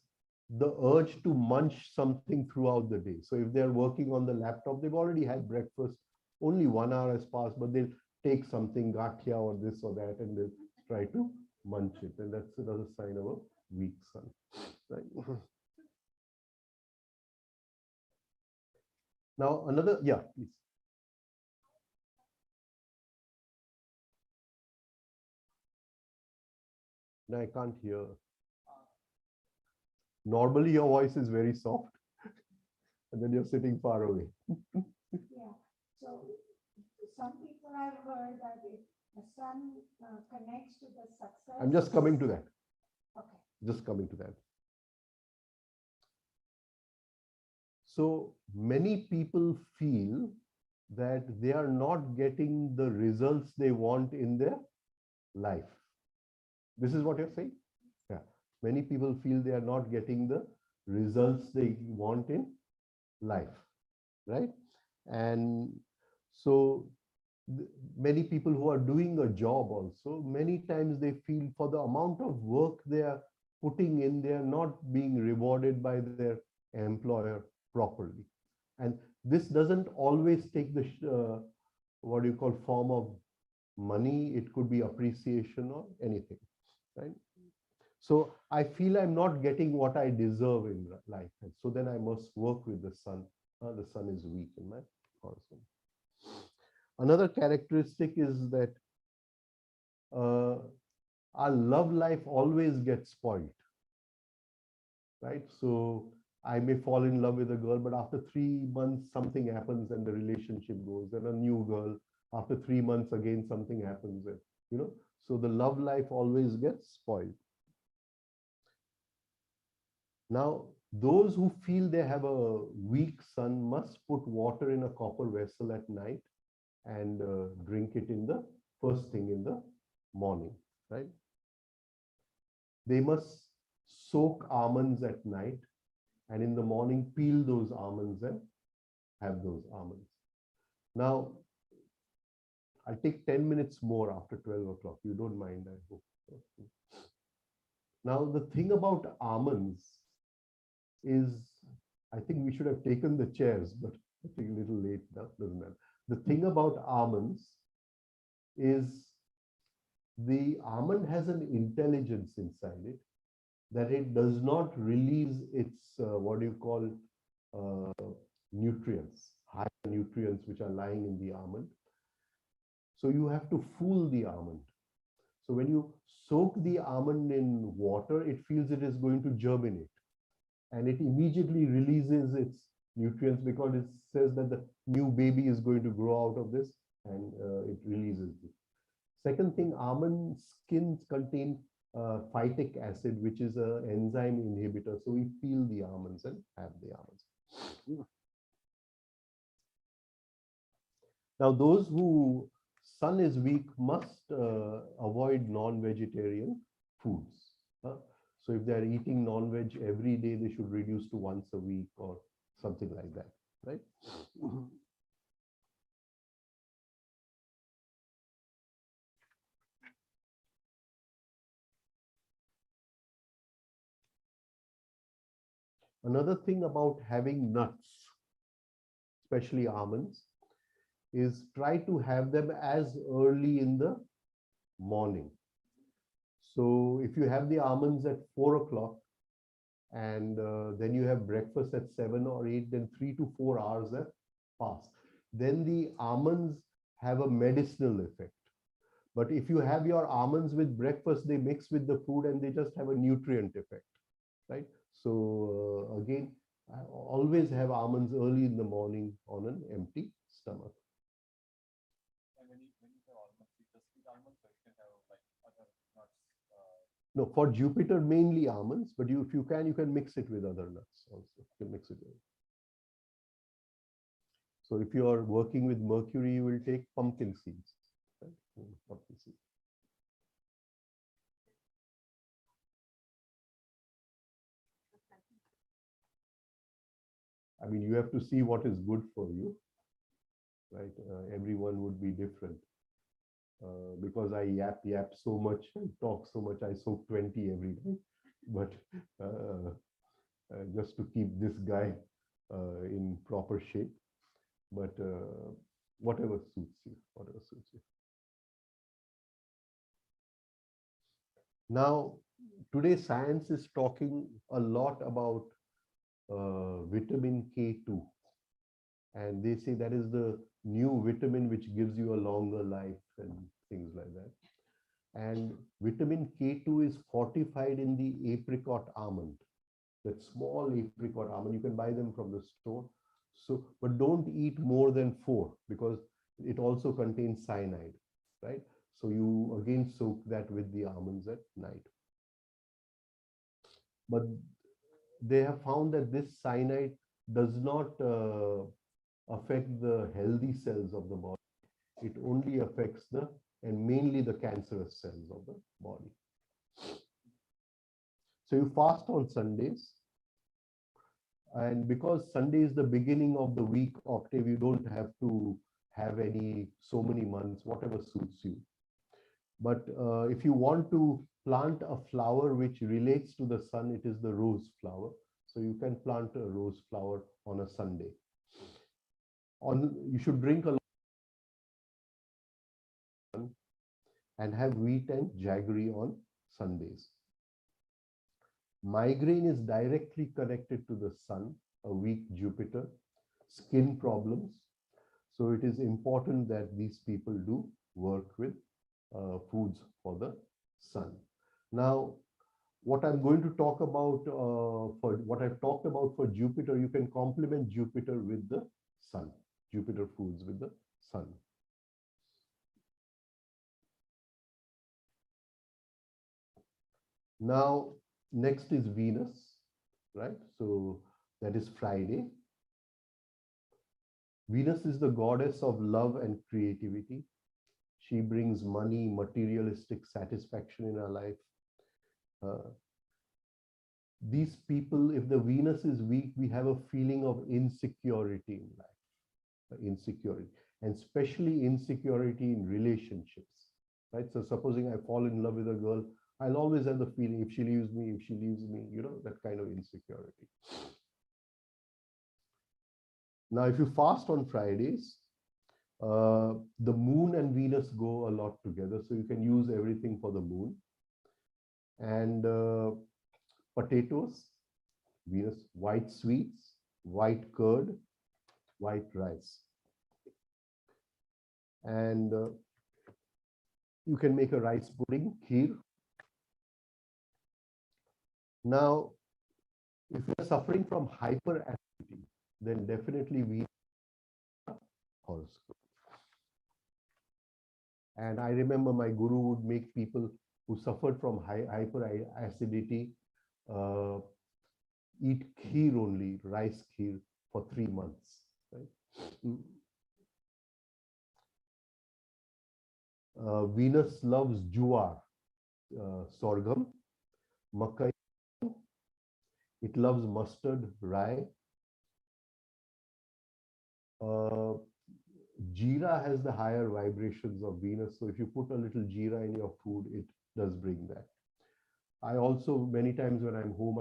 the urge to munch something throughout the day. So if they're working on the laptop, they've already had breakfast, only 1 hour has passed, but they'll take something, gathia or this or that, and they'll try to munch it. And that's another sign of a weak sun. Right? Now another, yeah, please. No, I can't hear. Normally your voice is very soft, and then you're sitting far away.
Yeah, so some people have heard that if the sun connects to the success.
I'm just coming to that.
Okay.
Just coming to that. So many people feel that they are not getting the results they want in their life. This is what you're saying? Yeah. Many people feel they are not getting the results they want in life, right? And so many people who are doing a job also, many times they feel for the amount of work they are putting in, they are not being rewarded by their employer properly. And this doesn't always take the, what do you call, form of money. It could be appreciation or anything, right? So I feel I'm not getting what I deserve in life. And so then I must work with the sun. The sun is weak in my horoscope. Another characteristic is that our love life always gets spoiled, right? So I may fall in love with a girl, but after 3 months, something happens and the relationship goes. Then a new girl, after 3 months, again, something happens. And, so the love life always gets spoiled. Now, those who feel they have a weak sun must put water in a copper vessel at night and drink it in the first thing in the morning, right? They must soak almonds at night and in the morning peel those almonds and have those almonds. Now, I'll take 10 minutes more after 12 o'clock. You don't mind, I hope. Now, the thing about almonds is, I think we should have taken the chairs, but I think a little late now, doesn't matter. The thing about almonds is the almond has an intelligence inside it that it does not release its, what do you call, nutrients, high nutrients which are lying in the almond. So you have to fool the almond. So when you soak the almond in water, it feels it is going to germinate. And it immediately releases its nutrients because it says that the new baby is going to grow out of this, and it releases it. Second thing, almond skins contain phytic acid, which is an enzyme inhibitor. So we peel the almonds and have the almonds. Now, those who sun is weak must avoid non-vegetarian foods. So if they are eating non-veg every day, they should reduce to once a week or something like that, right? Another thing about having nuts, especially almonds, is try to have them as early in the morning. So if you have the almonds at 4 o'clock and then you have breakfast at 7 or 8, then 3 to 4 hours have passed. Then the almonds have a medicinal effect. But if you have your almonds with breakfast, they mix with the food and they just have a nutrient effect, right? So again, I always have almonds early in the morning on an empty stomach.
And when you have almonds, you just eat almonds, or you can have like other nuts.
No, for Jupiter, mainly almonds, but if you can mix it with other nuts also. You can mix it with. So if you are working with Mercury, you will take pumpkin seeds. Right? Pumpkin seeds. I mean, you have to see what is good for you, right? Everyone would be different. Because I yap so much and talk so much, I soak 20 every day. But just to keep this guy in proper shape. But whatever suits you, whatever suits you. Now, today science is talking a lot about vitamin K2. And they say that is the new vitamin which gives you a longer life and things like that. And vitamin K2 is fortified in the apricot almond, that small apricot almond. You can buy them from the store. So, but don't eat more than 4 because it also contains cyanide, right? So you again soak that with the almonds at night. But they have found that this cyanide does not affect the healthy cells of the body. It only affects and mainly the cancerous cells of the body. So you fast on Sundays. And because Sunday is the beginning of the week octave, you don't have to have so many months, whatever suits you. But if you want to plant a flower which relates to the sun, it is the rose flower. So you can plant a rose flower on a Sunday. You should drink a lot and have wheat and jaggery on Sundays. Migraine is directly connected to the sun, a weak Jupiter, skin problems. So it is important that these people do work with foods for the sun. Now, what I'm going to talk about for what I've talked about for Jupiter, you can complement Jupiter with the sun. Jupiter foods with the sun. Now, next is Venus, right? So that is Friday. Venus is the goddess of love and creativity. She brings money, materialistic satisfaction in our life. Uh, these people, if the Venus is weak, we have a feeling of insecurity in life, insecurity, and especially insecurity in relationships, right? So supposing I fall in love with a girl, I'll always have the feeling if she leaves me, that kind of insecurity. Now, if you fast on Fridays, the moon and Venus go a lot together, so you can use everything for the moon. And potatoes, Venus, white sweets, white curd, white rice. And you can make a rice pudding, kheer. Now, if you're suffering from hyperacidity, then definitely we horoscope. And I remember my guru would make people who suffered from hyperacidity eat kheer only, rice kheer for 3 months. Right? Venus loves juar, sorghum, makai. It loves mustard, rye. Jeera has the higher vibrations of Venus. So if you put a little jeera in your food, it does bring that. I also, many times when I'm home,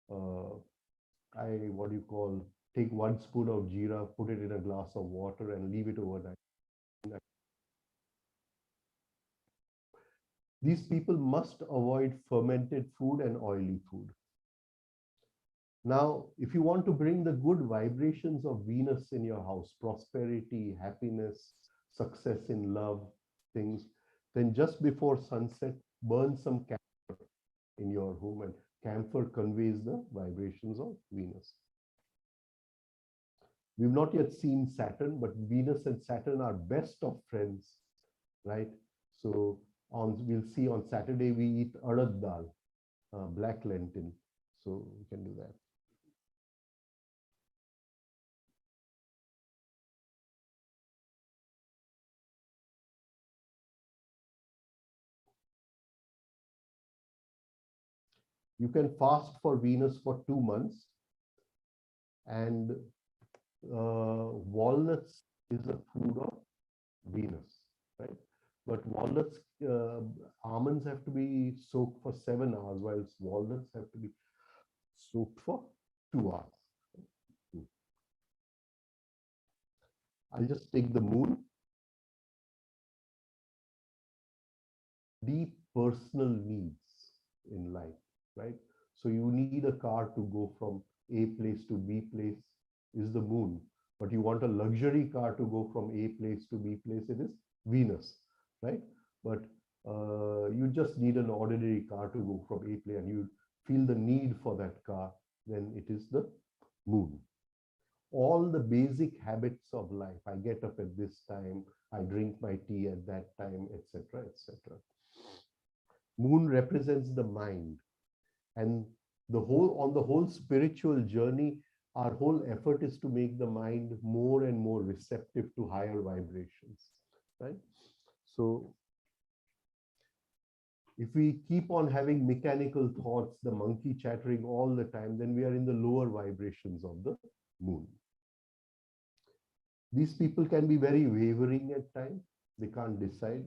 what do you call, take 1 spoon of jeera, put it in a glass of water and leave it overnight. These people must avoid fermented food and oily food. Now, if you want to bring the good vibrations of Venus in your house, prosperity, happiness, success in love, things, then just before sunset, burn some camphor in your home, and camphor conveys the vibrations of Venus. We've not yet seen Saturn, but Venus and Saturn are best of friends, right? So we'll see on Saturday we eat urad dal, black lentil. So we can do that. You can fast for Venus for 2 months, and walnuts is a food of Venus, right? But walnuts, almonds have to be soaked for 7 hours, whilst walnuts have to be soaked for 2 hours. I'll just take the moon. Deep personal needs in life, right? So you need a car to go from A place to B place, is the moon. But you want a luxury car to go from A place to B place, it is Venus, right? But you just need an ordinary car to go from A place and you feel the need for that car, then it is the moon. All the basic habits of life. I get up at this time, I drink my tea at that time, etc., etc. Moon represents the mind, and on the whole spiritual journey, our whole effort is to make the mind more and more receptive to higher vibrations, right? So if we keep on having mechanical thoughts, the monkey chattering all the time, then we are in the lower vibrations of the moon. These people can be very wavering at times. They can't decide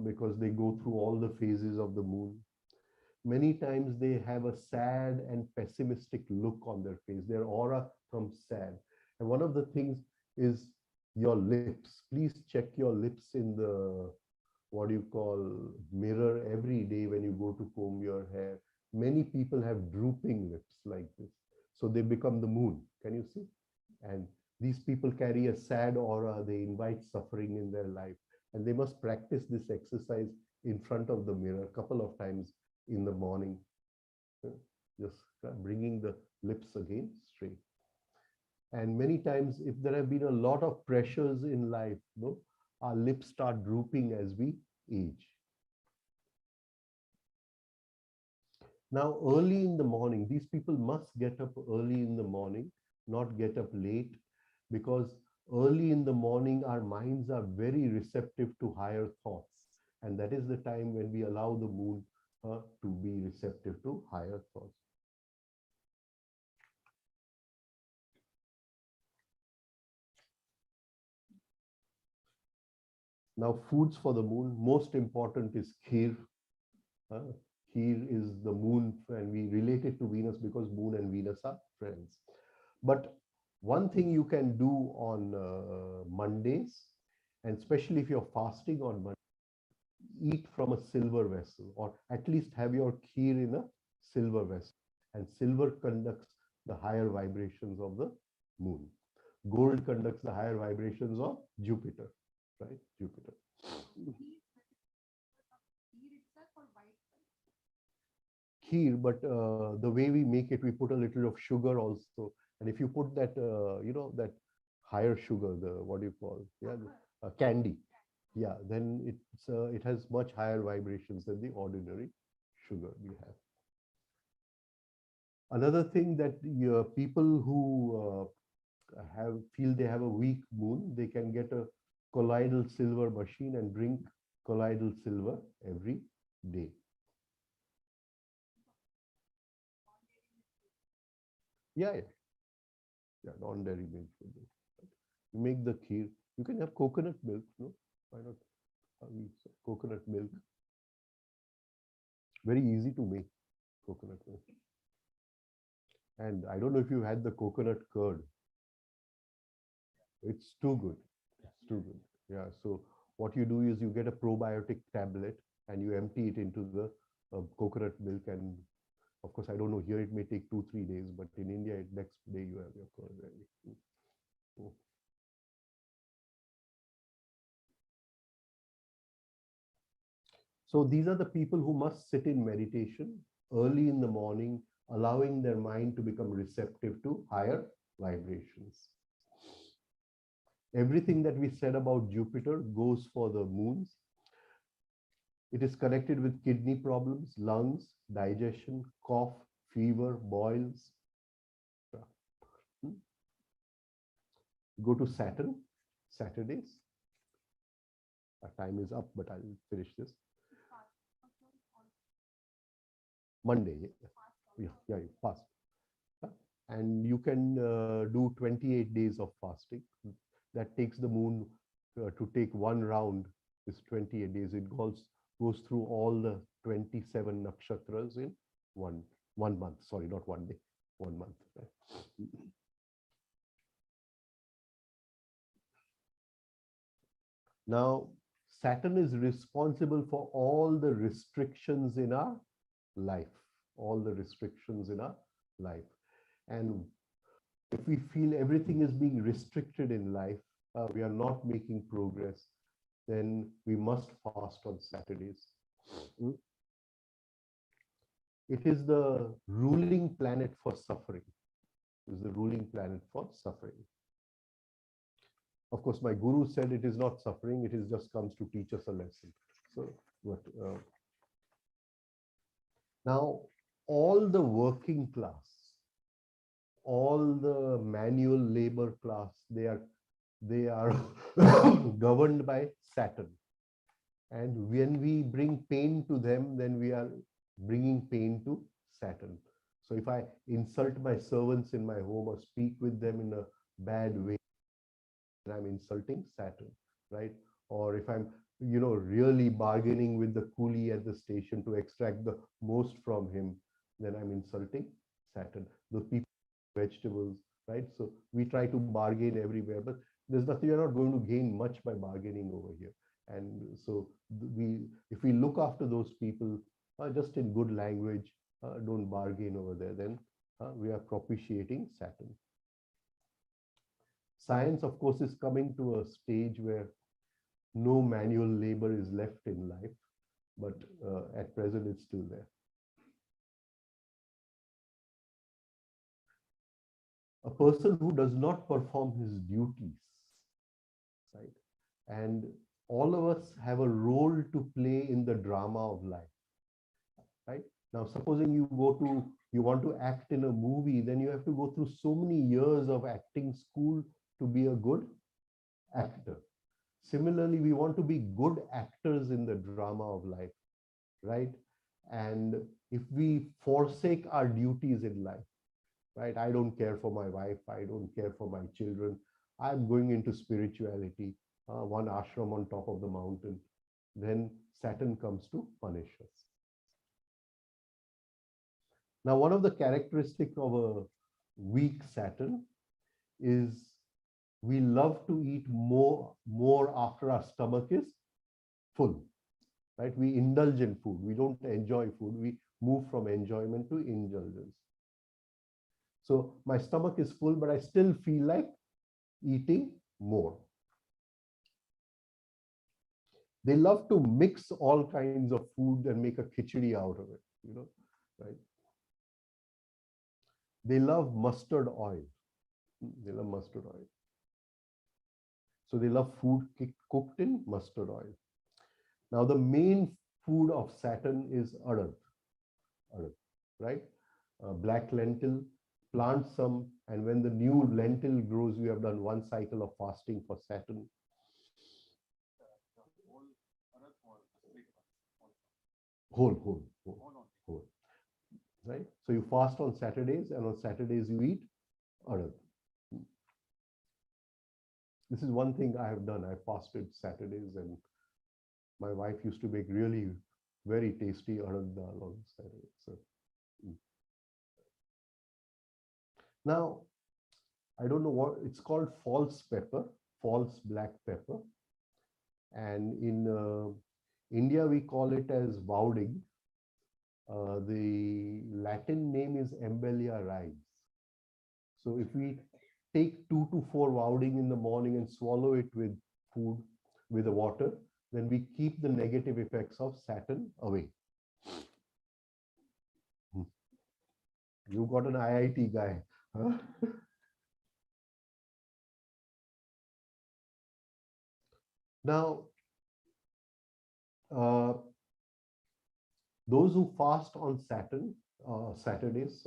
because they go through all the phases of the moon. Many times they have a sad and pessimistic look on their face. Their aura comes sad. And one of the things is your lips. Please check your lips in the, what do you call, mirror every day when you go to comb your hair. Many people have drooping lips like this. So they become the moon. Can you see? And these people carry a sad aura. They invite suffering in their life. And they must practice this exercise in front of the mirror a couple of times in the morning. Just bringing the lips again straight. And many times, if there have been a lot of pressures in life, our lips start drooping as we age. Now, early in the morning, these people must get up early in the morning, not get up late, because early in the morning, our minds are very receptive to higher thoughts. And that is the time when we allow the moon to be receptive to higher thoughts. Now, foods for the moon, most important is kheer. Kheer is the moon, and we relate it to Venus because moon and Venus are friends. But one thing you can do on Mondays, and especially if you're fasting on Monday, eat from a silver vessel, or at least have your kheer in a silver vessel. And silver conducts the higher vibrations of the moon. Gold conducts the higher vibrations of Jupiter, right? Jupiter. Kheer, but the way we make it, we put a little of sugar also. And if you put that, that higher sugar, the what do you call, candy, yeah, then it has much higher vibrations than the ordinary sugar we have. Another thing that people who feel they have a weak moon, they can get a colloidal silver machine and drink colloidal silver every day. Yeah. Non-dairy milk. You make the kheer. You can have coconut milk, no? Why not? Coconut milk. Very easy to make coconut milk. And I don't know if you've had the coconut curd. It's too good. It's too good. Yeah. So what you do is you get a probiotic tablet and you empty it into the coconut milk. And of course, I don't know, here it may take 2-3 days, but in India, next day you have your curd ready. So these are the people who must sit in meditation early in the morning, allowing their mind to become receptive to higher vibrations. Everything that we said about Jupiter goes for the moons. It is connected with kidney problems, lungs, digestion, cough, fever, boils. Go to Saturn, Saturdays. Our time is up, but I'll finish this. Monday, yeah, you fast. And you can do 28 days of fasting. That takes the moon to take one round is 28 days. It goes through all the 27 nakshatras in one month. Sorry, not one day, 1 month. Right? Now, Saturn is responsible for all the restrictions in our life, all the restrictions in our life. And if we feel everything is being restricted in life, we are not making progress, then we must fast on Saturdays. It is the ruling planet for suffering. It is the ruling planet for suffering. Of course, my guru said it is not suffering, it is just comes to teach us a lesson. So, now, all the working class, all the manual labor class, they are governed by Saturn. And when we bring pain to them, then we are bringing pain to Saturn. So if I insult my servants in my home or speak with them in a bad way, then I'm insulting Saturn, right? Or if I'm, really bargaining with the coolie at the station to extract the most from him, then I'm insulting Saturn. Those people, vegetables, right? So we try to bargain everywhere, but there's nothing, you're not going to gain much by bargaining over here. And so if we look after those people, just in good language, don't bargain over there, then we are propitiating Saturn. Science, of course, is coming to a stage where no manual labor is left in life, but at present it's still there. a person who does not perform his duties, right? And all of us have a role to play in the drama of life, right? Now, supposing you want to act in a movie, then you have to go through so many years of acting school to be a good actor. Similarly, we want to be good actors in the drama of life, right? And if we forsake our duties in life, right? I don't care for my wife, I don't care for my children, I'm going into spirituality, one ashram on top of the mountain, then Saturn comes to punish us. Now, one of the characteristics of a weak Saturn is we love to eat more after our stomach is full, right? We indulge in food. We don't enjoy food. We move from enjoyment to indulgence. So my stomach is full, but I still feel like eating more. They love to mix all kinds of food and make a khichdi out of it, right? They love mustard oil. They love mustard oil. So they love food cooked in mustard oil. Now, the main food of Saturn is urad, right? Black lentil, plant some, and when the new lentil grows, we have done one cycle of fasting for Saturn. Whole. Right? So you fast on Saturdays, and on Saturdays you eat urad. This is one thing I have done. I fasted Saturdays, and my wife used to make really very tasty urad dal on Saturday. So, now, I don't know what it's called, false pepper, false black pepper. And in India, we call it as vowding. The Latin name is Embellia rice. So if we take 2 to 4 vowding in the morning and swallow it with food, with the water, then we keep the negative effects of Saturn away. You got an IIT guy. Huh? Now, those who fast on Saturdays,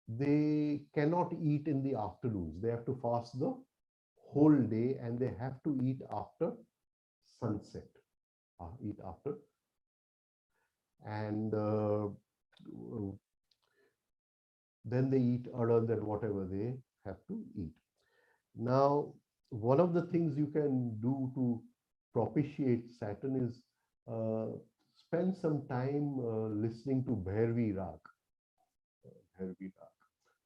they cannot eat in the afternoons. They have to fast the whole day, and they have to eat after sunset. Eat after. And then they eat other than whatever they have to eat. Now, one of the things you can do to propitiate Saturn is spend some time listening to Bhairavi Rag.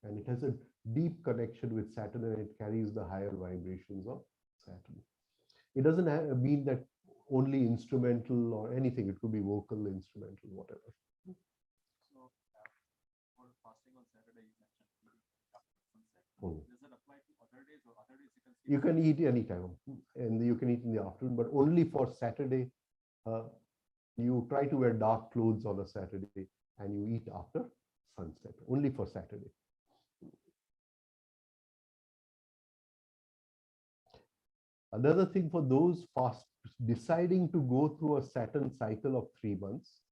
And it has a deep connection with Saturn, and it carries the higher vibrations of Saturn. It doesn't mean that only instrumental or anything. It could be vocal, instrumental, whatever.
So, for fasting on Saturday, you mentioned after sunset. Does it apply to other days, or other days
you can eat anytime, and you can eat in the afternoon, but only for Saturday. You try to wear dark clothes on a Saturday, and you eat after sunset, only for Saturday. Another thing for those deciding to go through a Saturn cycle of 3 months,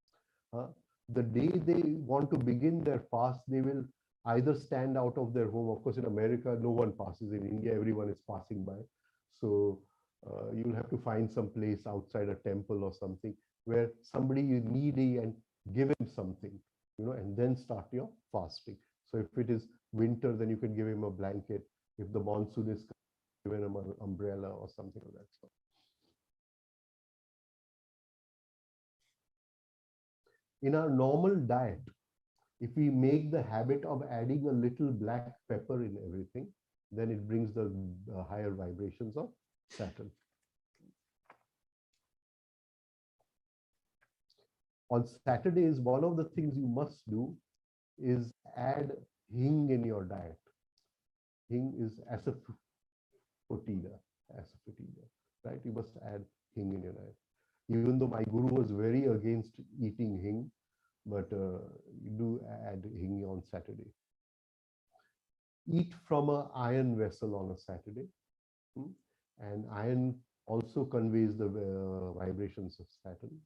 the day they want to begin their fast, they will either stand out of their home. Of course, in America, no one passes. In India, everyone is passing by. So you'll have to find some place outside a temple or something where somebody is needy and give him something, and then start your fasting. So if it is winter, then you can give him a blanket. If the monsoon is, given him an umbrella or something of that sort. In our normal diet, if we make the habit of adding a little black pepper in everything, then it brings the higher vibrations of Saturn. On Saturdays, one of the things you must do is add hing in your diet. Hing is asafoetida, right? You must add hing in your diet. Even though my guru was very against eating hing, but you do add hing on Saturday. eat from an iron vessel on a Saturday. Hmm? And iron also conveys the vibrations of Saturn.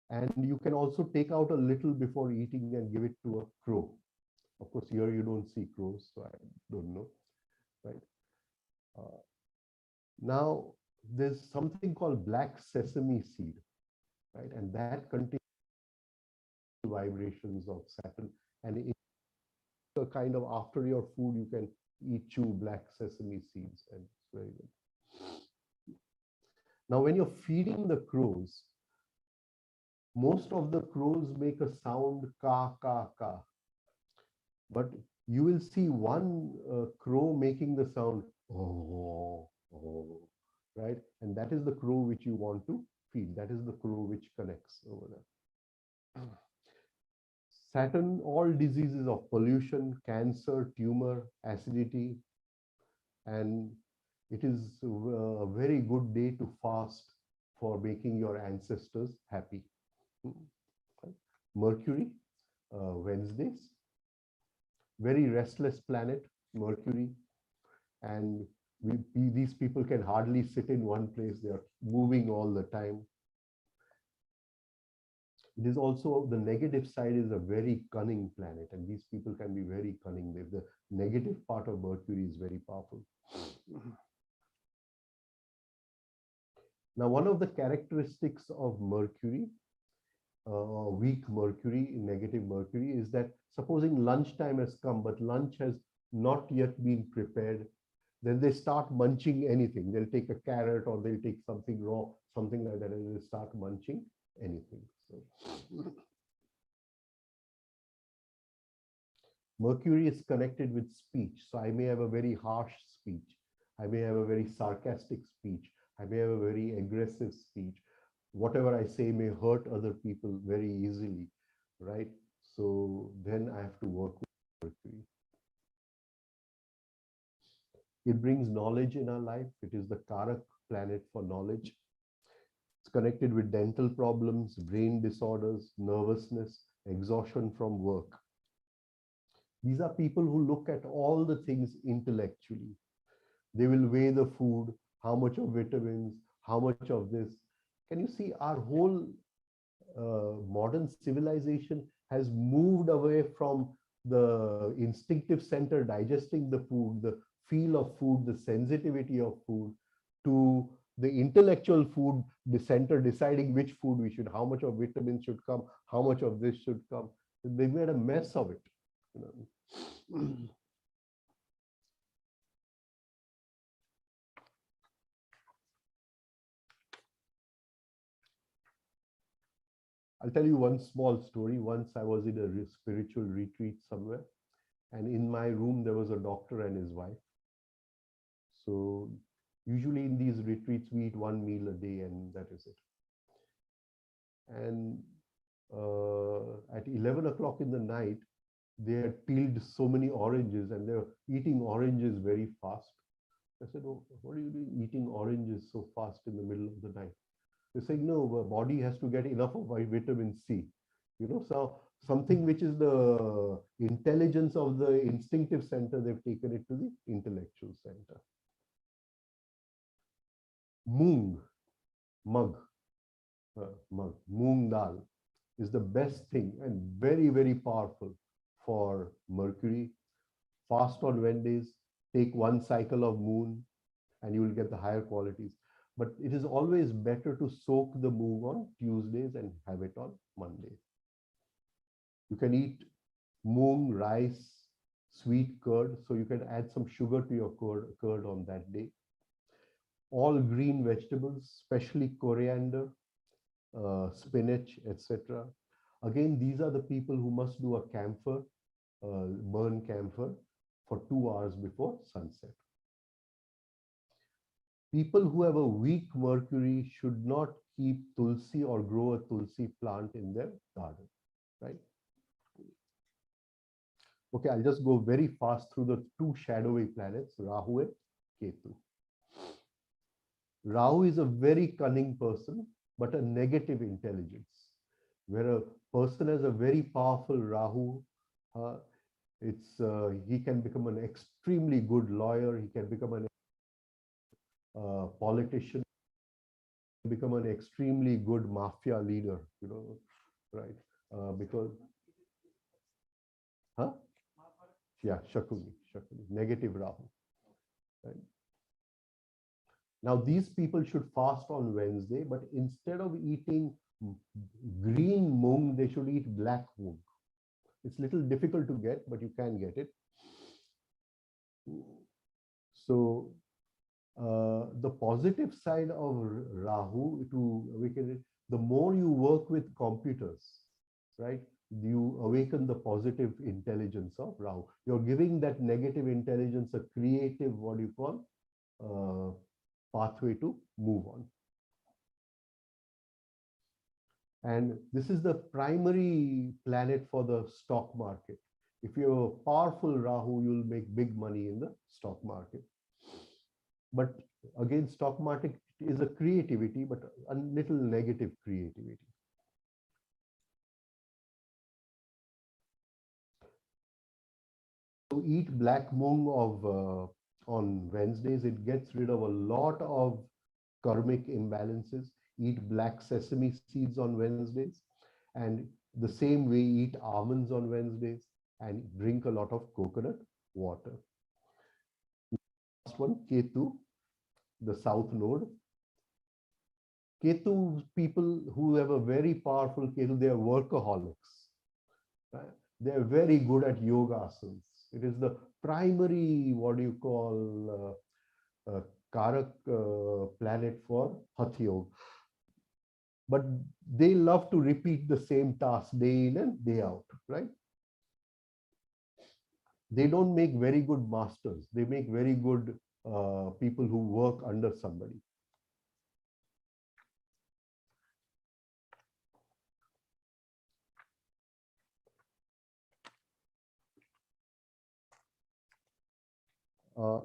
And you can also take out a little before eating and give it to a crow. Of course, here you don't see crows, so I don't know, right? Now, there's something called black sesame seed, right? And that contains vibrations of Saturn. And it's a kind of after your food, you can chew black sesame seeds, and it's very good. Now, when you're feeding the crows, most of the crows make a sound ka ka ka, but you will see one crow making the sound oh, oh, right? And that is the crow which you want to feed. That is the crow which connects over there. Saturn, all diseases of pollution, cancer, tumor, acidity, and it is a very good day to fast for making your ancestors happy. Mercury, Wednesdays, very restless planet, Mercury, and these people can hardly sit in one place. They are moving all the time. It is also, the negative side is a very cunning planet, and these people can be very cunning. The negative part of Mercury is very powerful. Now, one of the characteristics of Mercury, weak Mercury, negative Mercury, is that supposing lunchtime has come, but lunch has not yet been prepared, then they start munching anything. They'll take a carrot or they'll take something raw, something like that, and they'll start munching anything. So, Mercury is connected with speech. So I may have a very harsh speech. I may have a very sarcastic speech. I may have a very aggressive speech. Whatever I say may hurt other people very easily, right? So then I have to work with Mercury. It brings knowledge in our life. It is the Karak planet for knowledge. It's connected with dental problems, brain disorders, nervousness, exhaustion from work. These are people who look at all the things intellectually. They will weigh the food, how much of vitamins, how much of this. Can you see our whole modern civilization has moved away from the instinctive center digesting the food, the feel of food, the sensitivity of food, to the intellectual food, the center deciding which food we should, how much of vitamins should come, how much of this should come. They made a mess of it. You know. I'll tell you one small story. Once I was in a spiritual retreat somewhere, and in my room there was a doctor and his wife. So usually in these retreats we eat one meal a day, and that is it. And at 11 o'clock in the night, they had peeled so many oranges, and they were eating oranges very fast. I said, "Oh, what are you doing eating oranges so fast in the middle of the night?" They're saying, "No, the body has to get enough of vitamin C." You know, so something which is the intelligence of the instinctive center, they've taken it to the intellectual center. Moong, mug, moong dal is the best thing and very, very powerful for Mercury. Fast on Wednesdays, take one cycle of moon, and you will get the higher qualities. But it is always better to soak the moong on Tuesdays and have it on Mondays. You can eat moong, rice, sweet curd, so you can add some sugar to your curd on that day. All green vegetables, especially coriander, spinach, etc. Again, these are the people who must do a camphor, burn camphor for 2 hours before sunset. People who have a weak Mercury should not keep tulsi or grow a tulsi plant in their garden, right? Okay, I'll just go very fast through the two shadowy planets, Rahu and Ketu. Rahu is a very cunning person, but a negative intelligence. Where a person has a very powerful Rahu, He can become an extremely good lawyer. He can become an politician, become an extremely good mafia leader, right? Because, huh? Yeah, Shakuni, negative Rahu. Right? Now, these people should fast on Wednesday, but instead of eating green mung, they should eat black mung. It's a little difficult to get, but you can get it. So, the positive side of Rahu, the more you work with computers, right? You awaken the positive intelligence of Rahu. You're giving that negative intelligence a creative, what do you call, pathway to move on. And this is the primary planet for the stock market. If you're a powerful Rahu, you'll make big money in the stock market. But again, stock market is a creativity, but a little negative creativity. So eat black mung on Wednesdays. It gets rid of a lot of karmic imbalances. Eat black sesame seeds on Wednesdays, and the same way eat almonds on Wednesdays, and drink a lot of coconut water. Last one, Ketu, the south node. Ketu, people who have a very powerful Ketu, they are workaholics. They are very good at yoga asanas. It is the primary, what do you call, Karak planet for Hatha Yoga. But they love to repeat the same task day in and day out, right? They don't make very good masters. They make very good people who work under somebody.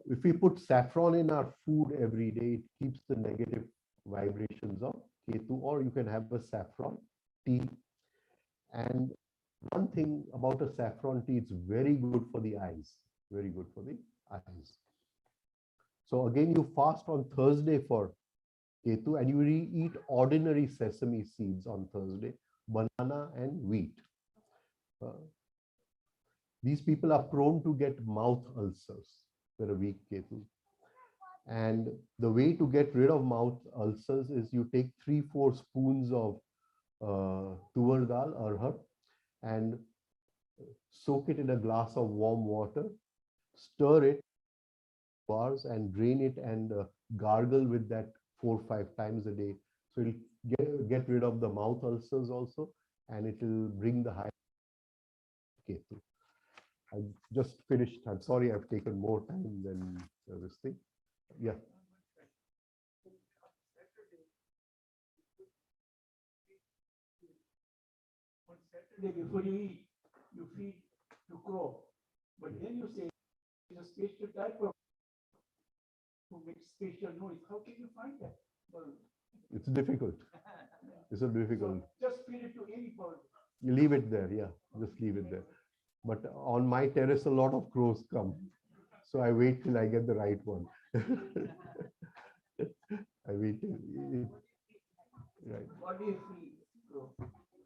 If we put saffron in our food every day, it keeps the negative vibrations of Ketu, or you can have a saffron tea. And one thing about a saffron tea, it's very good for the eyes, very good for the eyes. So again, you fast on Thursday for Ketu, and you eat ordinary sesame seeds on Thursday, banana and wheat. These people are prone to get mouth ulcers for a weak Ketu. And the way to get rid of mouth ulcers is you take 3-4 spoons of tuvar dal, arhar, and soak it in a glass of warm water, stir it bars and drain it, and gargle with that 4 or 5 times a day. So it'll get rid of the mouth ulcers also, and it will bring the high Ketu. I just finished. I'm sorry I've taken more time than this thing. Yeah.
On Saturday before you eat, you feed to crow, but then you say it's a special type of who makes special noise. How can you find that? Well,
it's difficult. It's a difficult.
So just feed it to any bird.
You leave it there, yeah. Just leave it there. But on my terrace, a lot of crows come, so I wait till I get the right one. I wait till right.
What do you feed crow?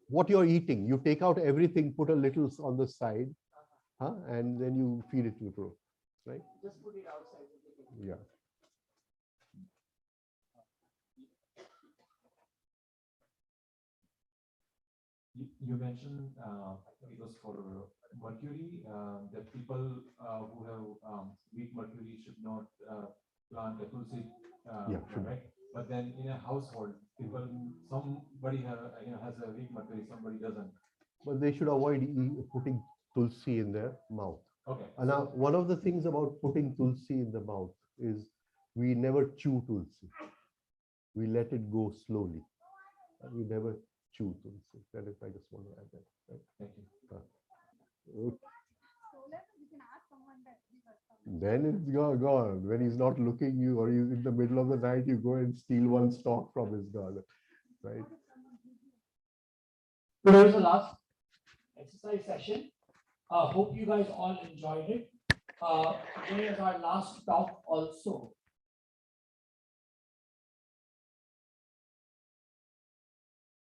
What you're eating, you take out everything, put a little on the side, and then you feed it to the crow, right?
Just put it outside.
Yeah.
You mentioned it was for mercury, that people who have weak mercury should not plant a tulsi,
Yeah, should.
right? But then in a household, people, somebody has a weak mercury, somebody doesn't.
But they should avoid putting tulsi in their mouth.
Okay.
And now, one of the things about putting tulsi in the mouth is we never chew tulsi. We let it go slowly. We never chew tulsi. That is, I just want to add that. Right?
Thank you.
Okay. Then it's gone. When he's not looking you, or he's in the middle of the night, you go and steal one stalk from his garden, right?
So there's the last exercise session.
Hope you guys all enjoyed it. Today is our last talk also.